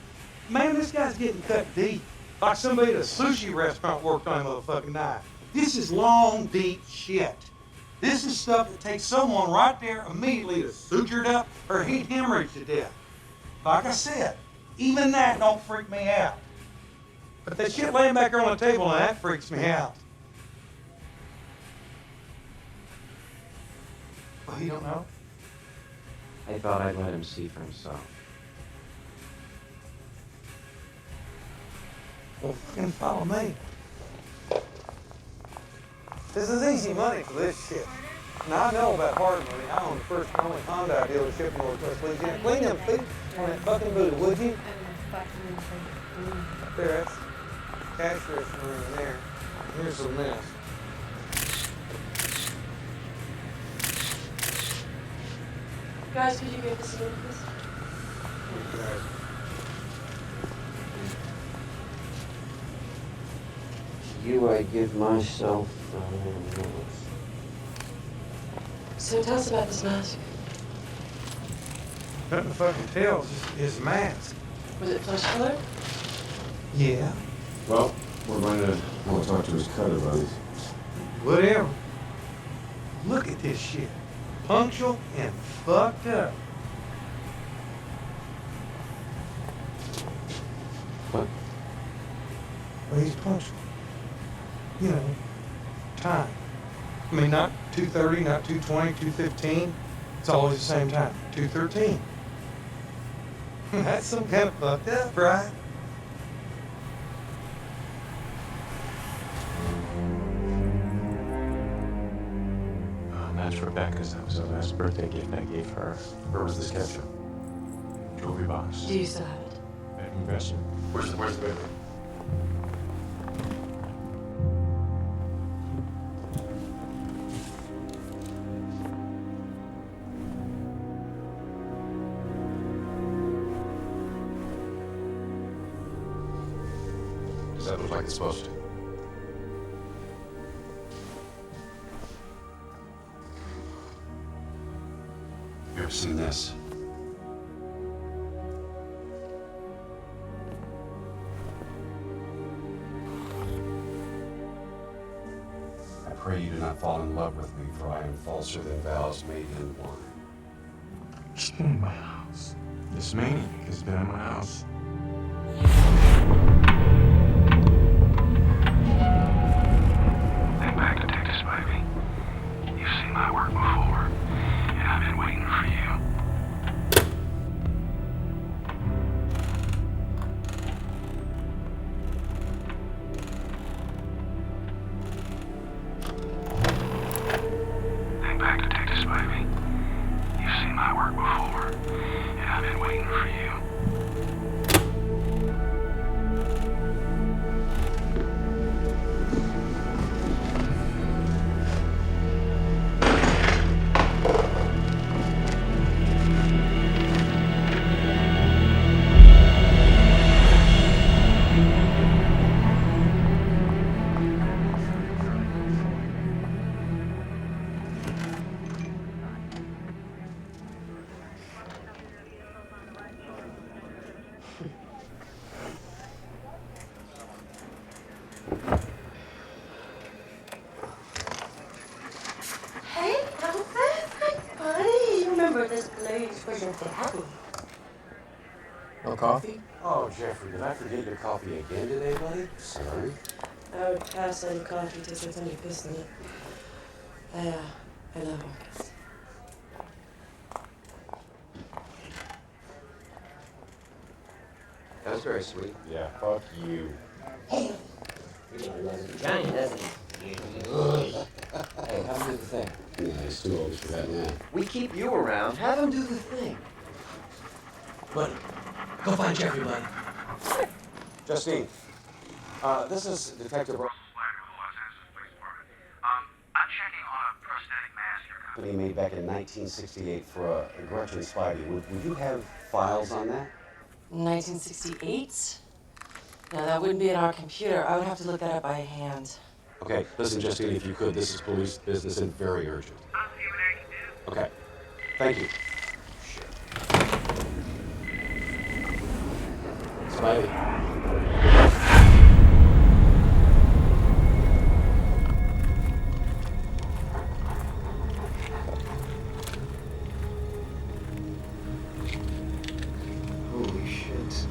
Man, this guy's getting cut deep. Like somebody at a sushi restaurant worked on a motherfucking knife. This is long, deep shit. This is stuff that takes someone right there immediately to suture it up or heat hemorrhage to death. Like I said, even that don't freak me out. But that shit laying back there on the table, that freaks me out. Well, you don't know? I thought I'd let him see for himself. Well, fucking follow me. This is easy money for this shit. Now I know about hard money. I own the first and only Honda dealership in Northwest Louisiana. Clean them feet on that fucking booty, would you? There, that's cash register in there. Here's some mess. Guys, could you give us a look, please? You, I give myself. So tell us about this mask. Nothing to fucking tell, just his mask. Was it flesh color? Yeah. Well, we're going to want to talk to his cutter buddies. Whatever. Look at this shit. Punctual and fucked up. What? Well, he's punctual. You know, time. I mean, not 2:30, not 2:20, 2:15. It's always the same time, 2:13. That's some kind of fucked up, right? That's Rebecca's. That was the last birthday gift I gave her. Where was this ketchup? Jewelry box. Do you still have it? Bedroom dresser. Where's the bedroom? Does that look like it's supposed to? You ever seen this? I pray you do not fall in love with me, for I am falser than vows made in wine. It's been in my house. This maniac has been in my house. Think back, Detective Spivey. You've seen my work before, and I've been waiting for you. Think back, Detective Spivey. You've seen my work before, and I've been waiting for you. Hey, how's that, buddy? Remember this lady's version for happy. No coffee? Oh, Jeffrey, did I forget your coffee again today, buddy? Sorry. I would pass on coffee to somebody piss in it. I love orchids. That was very sweet. Yeah, fuck you. Hey, Johnny doesn't. Hey, have him do the thing. Yeah, he's too old for that now. We keep you around. Have him do the thing. Buddy, go find Jeffrey, buddy. Justine, this is Detective Russell I'm checking on a prosthetic mask your company made back in 1968 for a Gretchen Spivey. Would you have files on that? 1968? No, that wouldn't be in our computer. I would have to look that up by hand. Okay, listen, Justine, if you could, this is police business and very urgent. Okay, thank you. Spivey. Holy shit.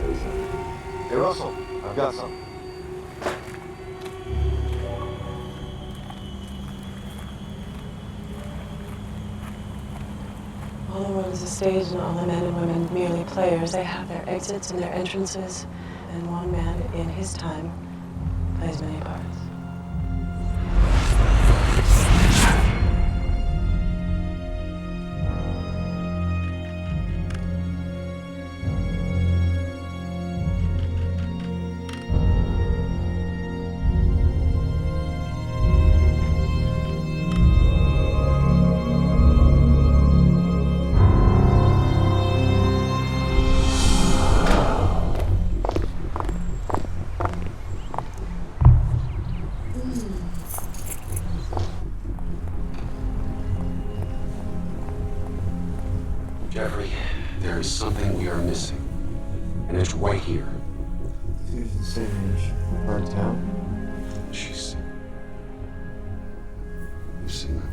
Hey, Russell, I've got something. All the world is a stage and all the men and women merely players. They have their exits and their entrances, and one man in his time plays many parts. Jeffrey, there is something we are missing. And it's right here. She's the same age. Part of town. She's... You've seen that?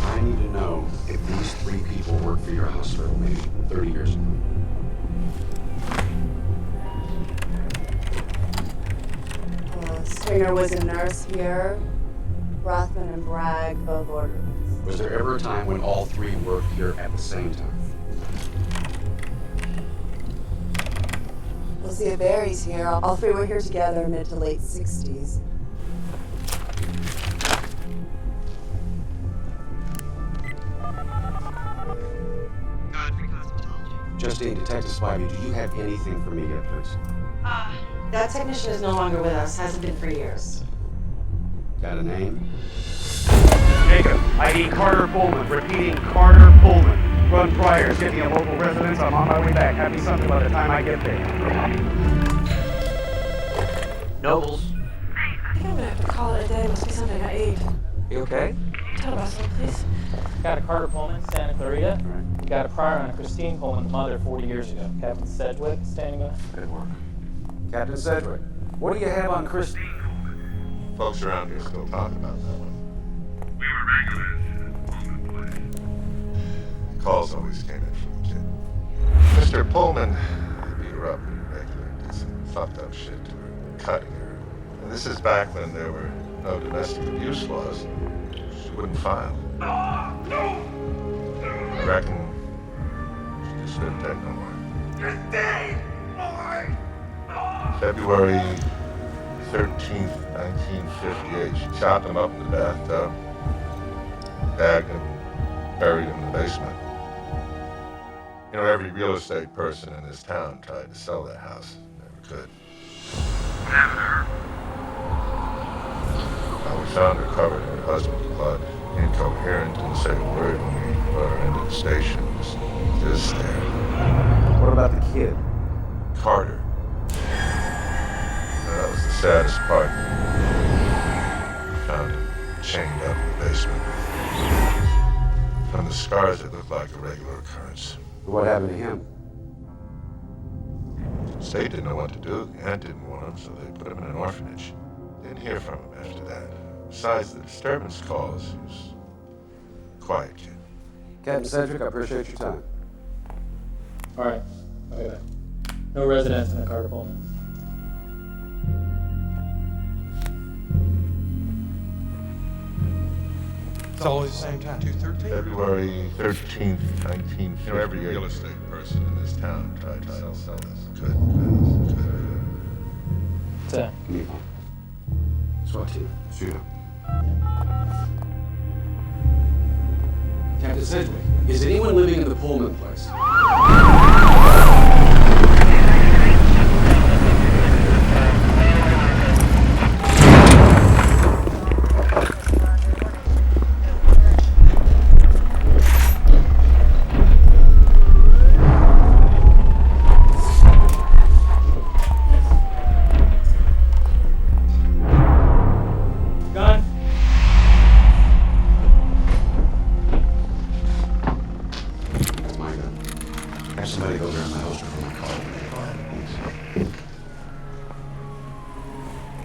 I need to know if these three people worked for your hospital maybe 30 years ago. Stringer was a nurse here. Rothman and Bragg both orderlies. Was there ever a time when all three worked here at the same time? We'll see, it varies here. All three were here together mid to late 60s. Justine, Detective Spivey, do you have anything for me yet, please? That technician is no longer with us. Hasn't been for years. Got a name? Jacob, ID Carter Pullman. Repeating, Carter Pullman. Run priors. Get me a local residence. I'm on my way back. Have me something by the time I get there. Nobles. I think I'm gonna have to call it a day. Must be something I ate. You okay? Tell Russell, please. Got a Carter Pullman, Santa Clarita. We got a prior on a Christine Pullman's mother 40 years ago. Captain Sedgwick, standing by. Good work. Captain Sedgwick, what do you have on Christine? Folks around here still talk about that one. We were regulars at Pullman Place. Calls always came in from the kid. Mr. Pullman beat her up pretty regular, did some fucked up shit to her, cutting her. And this is back when there were no domestic abuse laws. She wouldn't file. I reckon she just couldn't take no more. Christine! Boy! February 13th, 1958. She chopped him up in the bathtub, bagged him, buried him in the basement. You know, every real estate person in this town tried to sell that house. Never could. What happened to her? Now we found her covered in her husband's blood, incoherent, didn't say a word when we brought her into the station. Just stared. What about the kid? Carter. That was the saddest part. We found him chained up in the basement. From the scars, it looked like a regular occurrence. What happened to him? The state didn't know what to do. The aunt didn't want him, so they put him in an orphanage. Didn't hear from him after that. Besides the disturbance calls, he was a quiet kid. Captain Sedgwick, I appreciate your time. All right. Okay. No residents in the Carter Pullman. It's always the same time. 2:13. February 13th, 1950. You know, every real estate person in this town tried to sell this. Good. Ten. Give me a phone. SWAT team, shoot up. Captain Sedgwick, is anyone living in the Pullman place?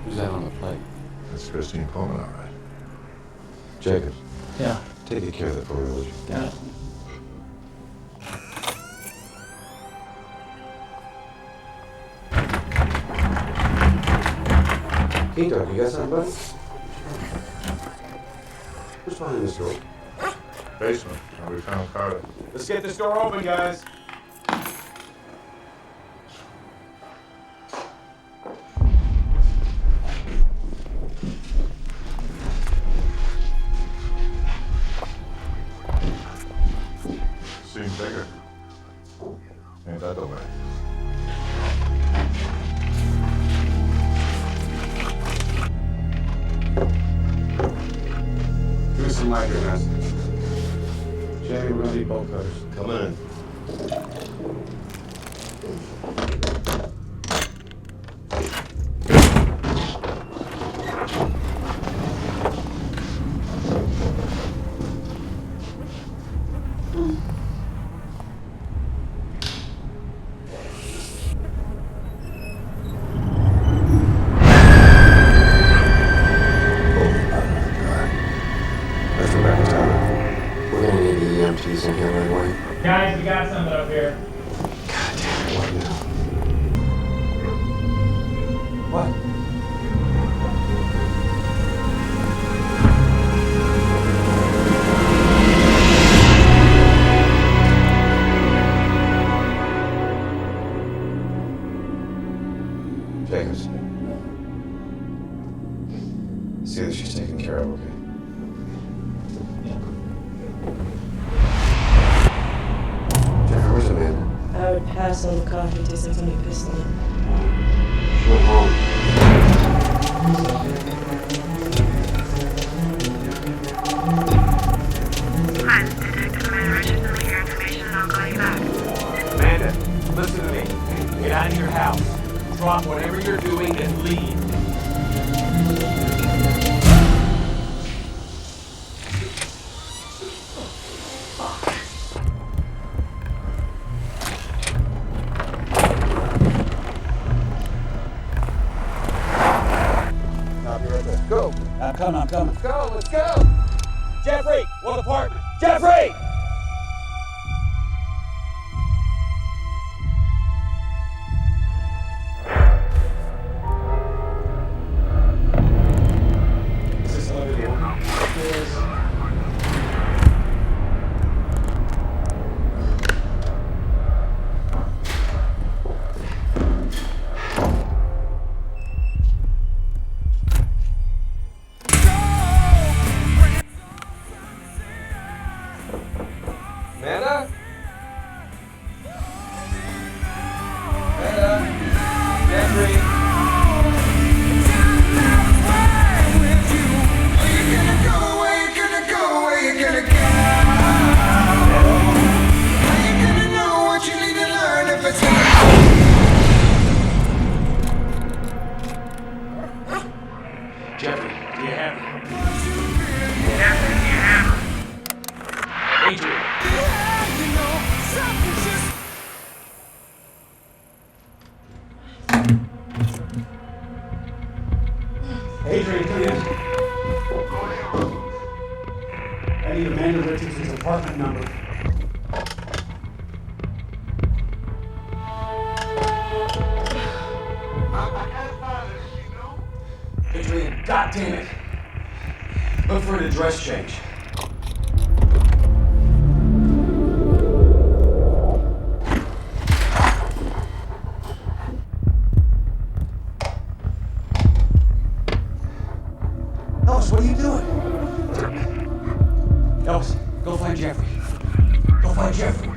Who's that on the plate? That's Christine Pullman, all right. Jacobs. Yeah. Take good care of that for me, would you? Got it. Keto, you got something, buddy? Who's behind this door? Basement, where we found Carter. Let's get this door open, guys. Seems bigger. Ain't that the way? Give me some light here, guys. Jamie, we're gonna need bolt cutters. Come in. We're gonna need the EMTs in here right away. Guys, we got something up here. God damn it, what now? What? Jacobs. See that she's taken care of, okay? Jeffrey, where's Amanda? I would pass on the coffee, tastes like somebody pissed on it. She went home. Amanda, listen to me. Get out of your house. Drop whatever you're doing and leave. I'll be right there. Go! I'm coming. Let's go, let's go! Jeffrey, what apartment? Jeffrey! Is this under the order? Yes. Amanda? Amanda? Jeffrey? Jeffrey, do you have her? Adrian. Adrian, come in. I need Amanda Richardson's apartment number. Adrian, goddammit. Look for an address change. Elvis, what are you doing? Elvis, go find Jeffrey. Go find Jeffrey.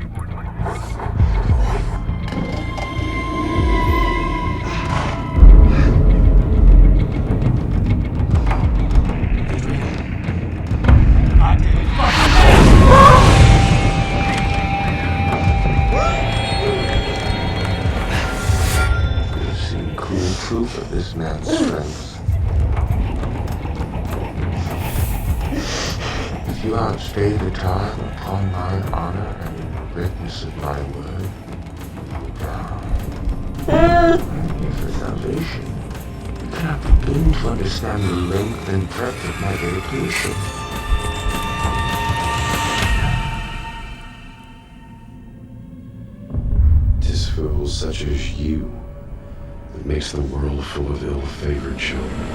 We've seen clear proof of this man's strengths. If you outstay the time upon mine honor and in the witness of my word, you die. And for salvation, you cannot begin to understand the length and breadth of my dedication. Tis fools such as you that makes the world full of ill-favored children.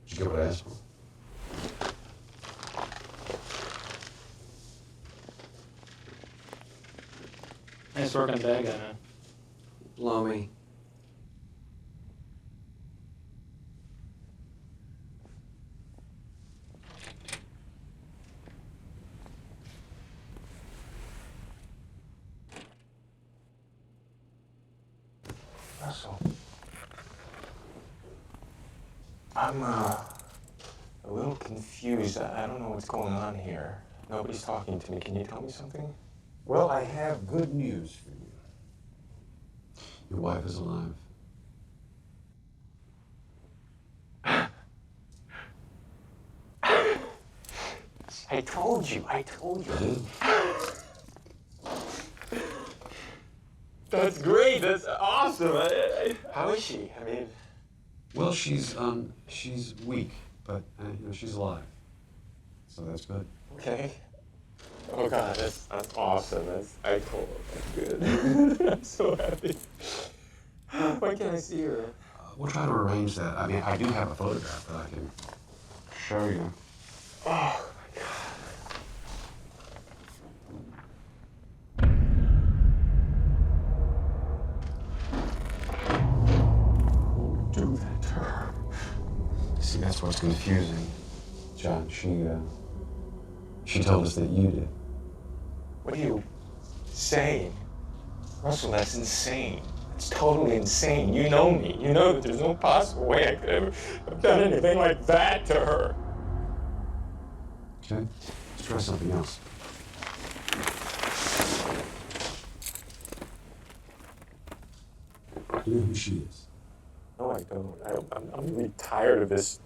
Did you get what I asked for? Nice work on the bad guy, man. Blow me. Russell. I'm a little confused. I don't know what's going on here. Nobody's talking to me. Can you tell me something? Well, I have good news for you. Your wife is alive. I told you. That's great. That's awesome. How is she? I mean, Well, she's weak, but she's alive. So that's good. okay. Oh God, that's awesome. I told her. That's good. I'm so happy. When can I see her? We'll try to arrange that. I mean, I do have a photograph that I can show you. Oh. Do that to her. See, that's what's confusing, John. She told us that you did. What are you saying? Russell, that's insane. It's totally insane. You know me. You know that there's no possible way I could ever have done anything like that to her. Okay? Let's try something else. You know who she is? No, I don't. I'm really tired of this.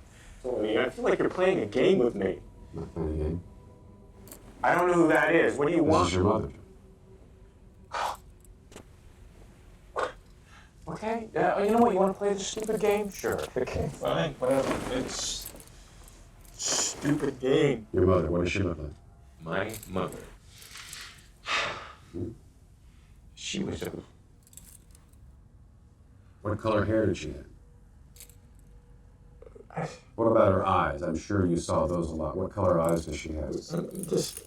I feel like you're playing a game with me. I'm not playing a game. I don't know who that is. What do you want? This is your mother. Okay, you know what? You want to play this stupid game? Sure. Okay, fine, whatever. It's stupid game. Your mother, what does she look like? My mother. She was a... What color hair did she have? What about her eyes? I'm sure you saw those a lot. What color eyes does she have? I'm just...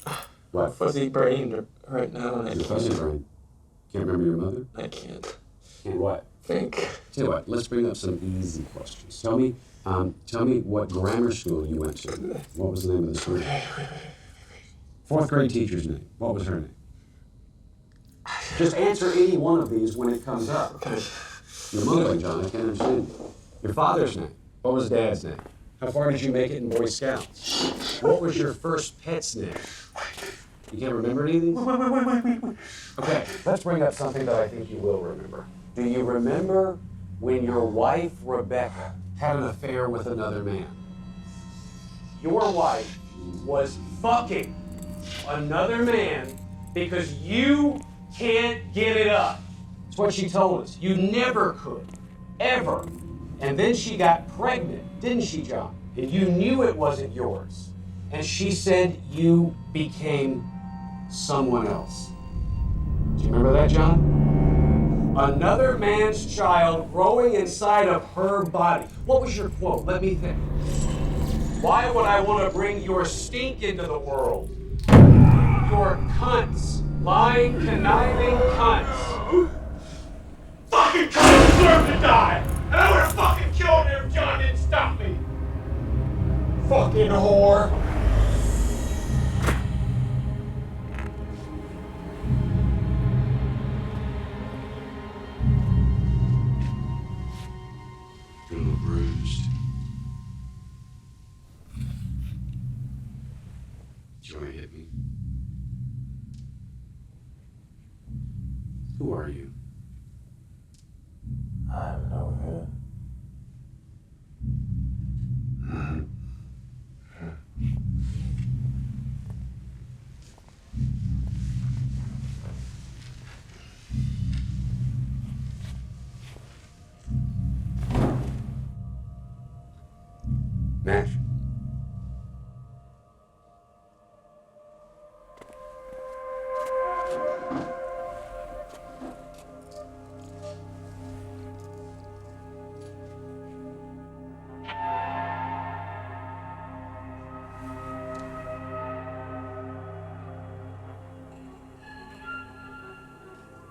What? Fuzzy brain right now. Your fuzzy brain. Can't remember your mother? I can't. Can't what? Think. Tell you what, let's bring up some easy questions. Tell me what grammar school you went to. What was the name of the school? Fourth grade teacher's name. What was her name? Just answer any one of these when it comes up. You're mumbling, John. I can't understand you. Your father's name. What was Dad's name? How far did you make it in Boy Scouts? What was your first pet's name? You can't remember any of these? Wait. Okay, let's bring up something that I think you will remember. Do you remember when your wife, Rebecca, had an affair with another man? Your wife was fucking another man because you can't get it up. That's what she told us. You never could. Ever. And then she got pregnant, didn't she, John? And you knew it wasn't yours. And she said you became someone else. Do you remember that, John? Another man's child growing inside of her body. What was your quote? Let me think. Why would I want to bring your stink into the world? Your cunts. Lying, conniving cunts. Fucking cunt deserve to die! And I would have fucking killed her if John didn't stop me! Fucking whore! You're a little bruised. Do you want to hit me? Who are you? I'm no good.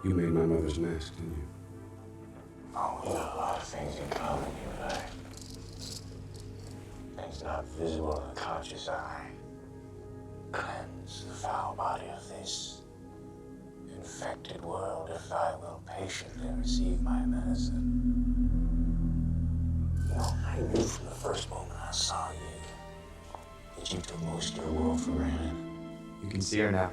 You made my mother's mask, didn't you? Oh, we got a lot of things in common, you and I. Things not visible in the conscious eye. Cleanse the foul body of this infected world if I will patiently receive my medicine. You know, I knew from the first moment I saw you that you took most of your world for granted. You can see her now.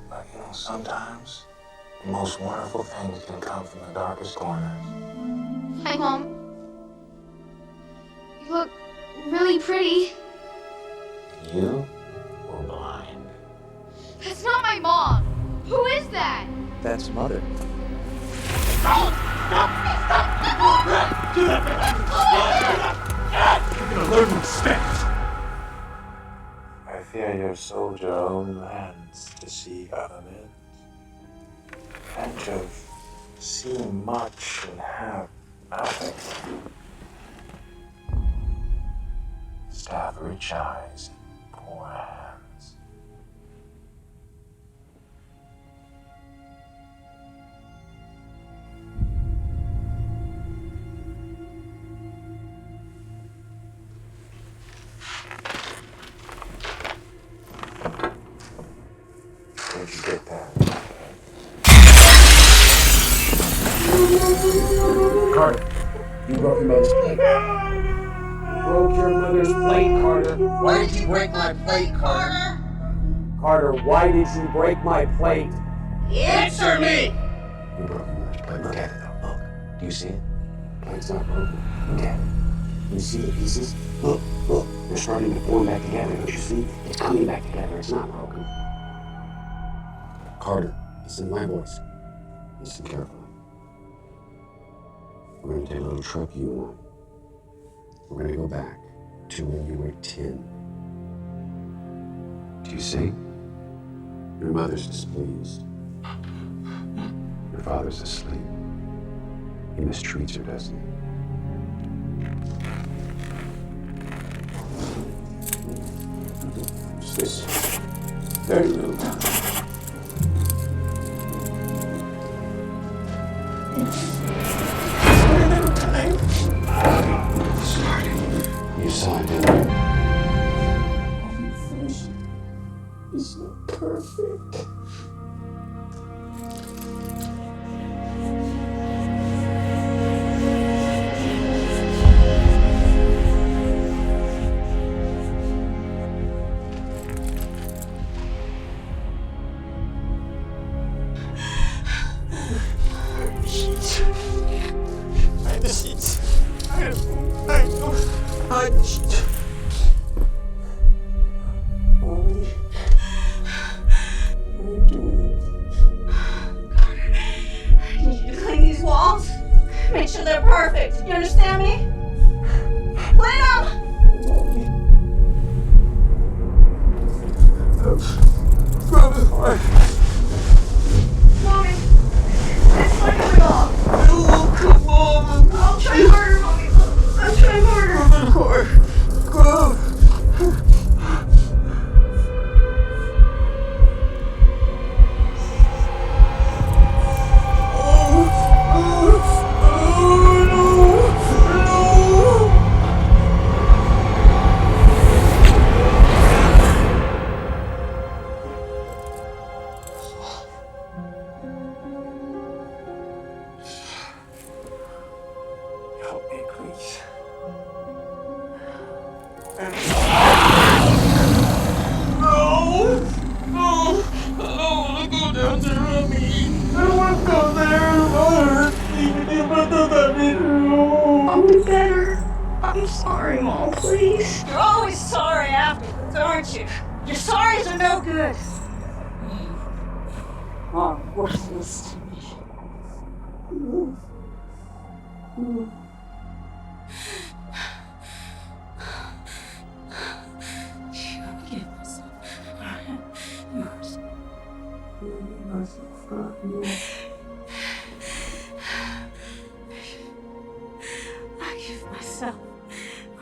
But you know, sometimes the most wonderful things can come from the darkest corners. Hi, Mom. You look really pretty. You were blind. That's not my mom. Who is that? That's Mother. You're gonna learn respect. I fear you've sold your own lands to see government. And you've seen much and have nothing. Just have rich eyes and poor hands. Where'd you get that? Carter, you broke your mother's plate. Broke your mother's plate, Carter. Why did you break my plate, Carter? Carter, why did you break my plate? Answer me! You broke your mother's plate. Look at it, though. Look. Do you see it? Plate's not broken. Look at it. You see the pieces? Look, look. They're starting to form back together. Don't you see? It's coming back together. It's not broken. Carter, listen to my voice. Listen carefully. We're going to take a little trip, you and I. We're going to go back to when you were 10. Do you see? Your mother's displeased. Your father's asleep. He mistreats her, doesn't he? It's this very little time. Sorry. You saw it, didn't you? It's not perfect. Make sure they're perfect. You understand me? Clean up! Broken heart. Mommy, it's like it off. Oh, come on. I'll try harder, Mommy. I'll try harder. Broken heart. Go. Help me, please. No! No! I don't want to go down there, Remy. I don't want to go there. Mother, you put that me through. I'll be better. I'm sorry, Mom, please. You're always sorry afterwards, aren't you? Your sorries are no good. Are worthless to me. Forgive myself. I am yours. I give myself.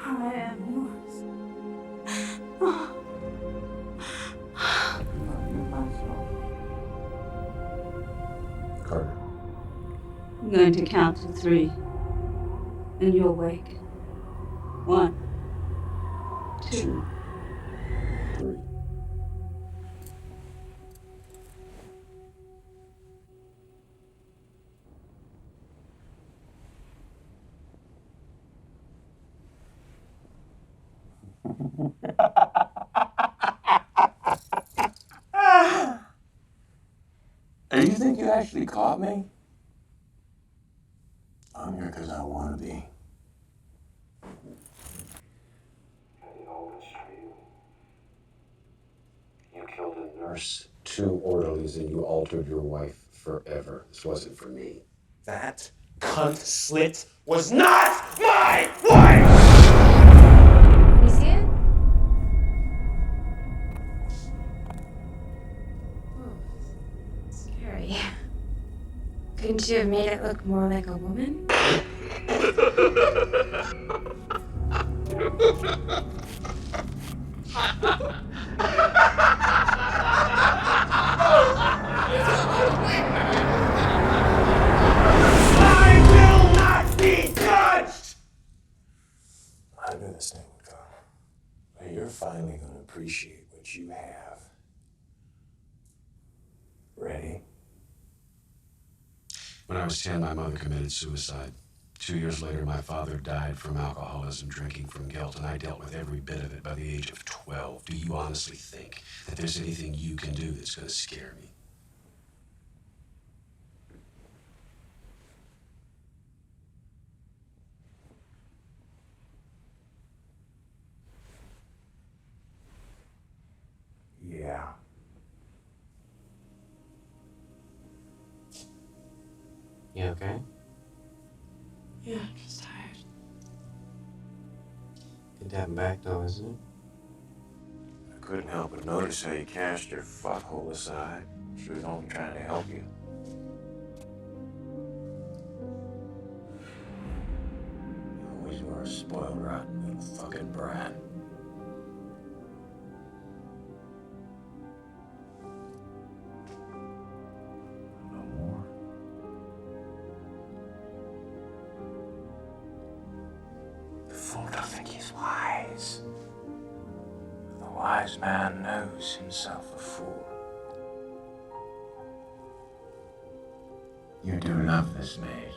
I am yours. I'm going to count to 3. And you'll wake. 1, 2, 3. Do you think you actually caught me? I'm here because I want to be. You killed a nurse, 2 orderlies, and you altered your wife forever. This wasn't for me. That cunt slit was not my wife! Can you see it? Oh, scary. Couldn't you have made it look more like a woman? I will not be judged! I knew this thing would come. But you're finally going to appreciate what you have. Ready? When I was 10, my mother committed suicide. 2 years later, my father died from alcoholism, drinking from guilt, and I dealt with every bit of it by the age of 12. Do you honestly think that there's anything you can do that's going to scare me? Yeah. You okay? Yeah, I'm just tired. Good to have him back, though, isn't it? I couldn't help but notice how you cast your fuckhole aside. She was only trying to help you. You always were a spoiled, rotten little fucking brat. No more. The fool don't think he's wise. The wise man knows himself a fool. You do love this maid.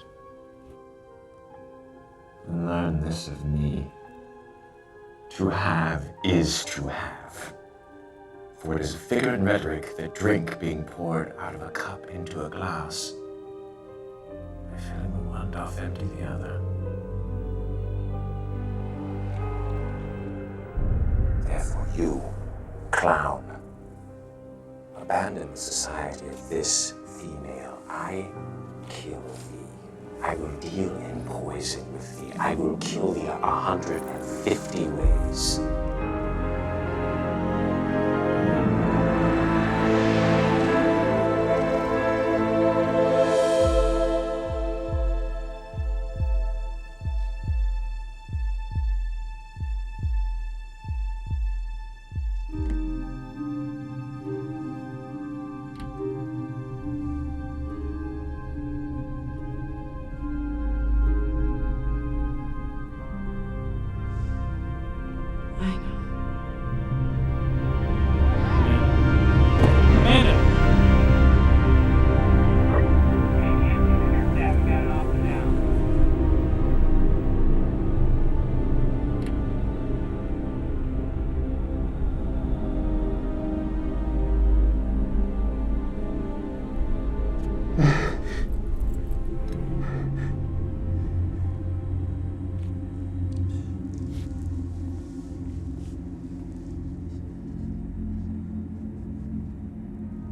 And learn this of me. To have is to have. For it is a figure in rhetoric that drink being poured out of a cup into a glass, by filling the one doth empty the other. Therefore you, clown, abandon the society of this female. I kill thee. I will deal in poison with thee. I will kill thee 150 ways.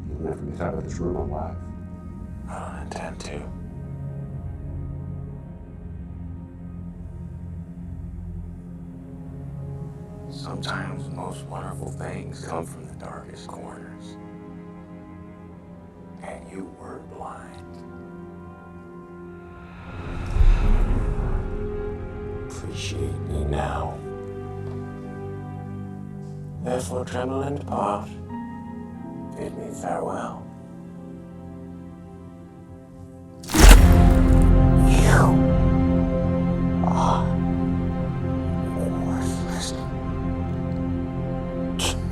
You'll never get out of this room alive. I don't intend to. Sometimes the most wonderful things come from the darkest corners. And you were blind. Appreciate me now. Therefore tremble and depart. Bid me farewell. are worthless to me.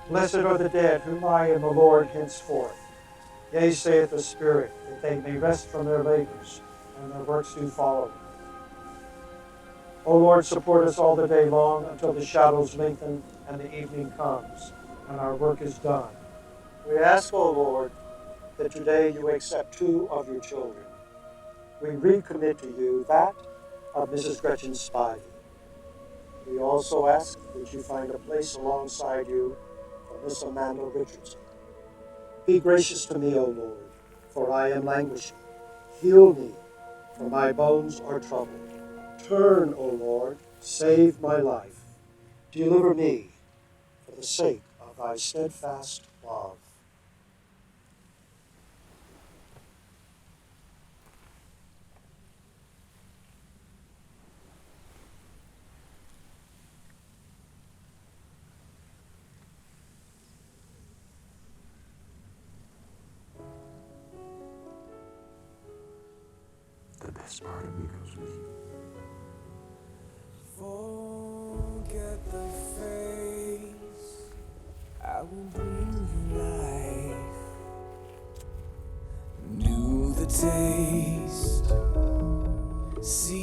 Blessed are the dead who lie in the Lord henceforth. Yea, saith the Spirit, that they may rest from their labors, and their works do follow them. O Lord, support us all the day long until the shadows lengthen and the evening comes, and our work is done. We ask, O Lord, that today you accept 2 of your children. We recommit to you that of Mrs. Gretchen Spivey. We also ask that you find a place alongside you for Miss Amanda Richardson. Be gracious to me, O Lord, for I am languishing. Heal me, for my bones are troubled. Turn, O Lord, save my life. Deliver me for the sake of thy steadfast love. The best part of me goes with you. Forget the face, I will bring you life. Knew the taste, see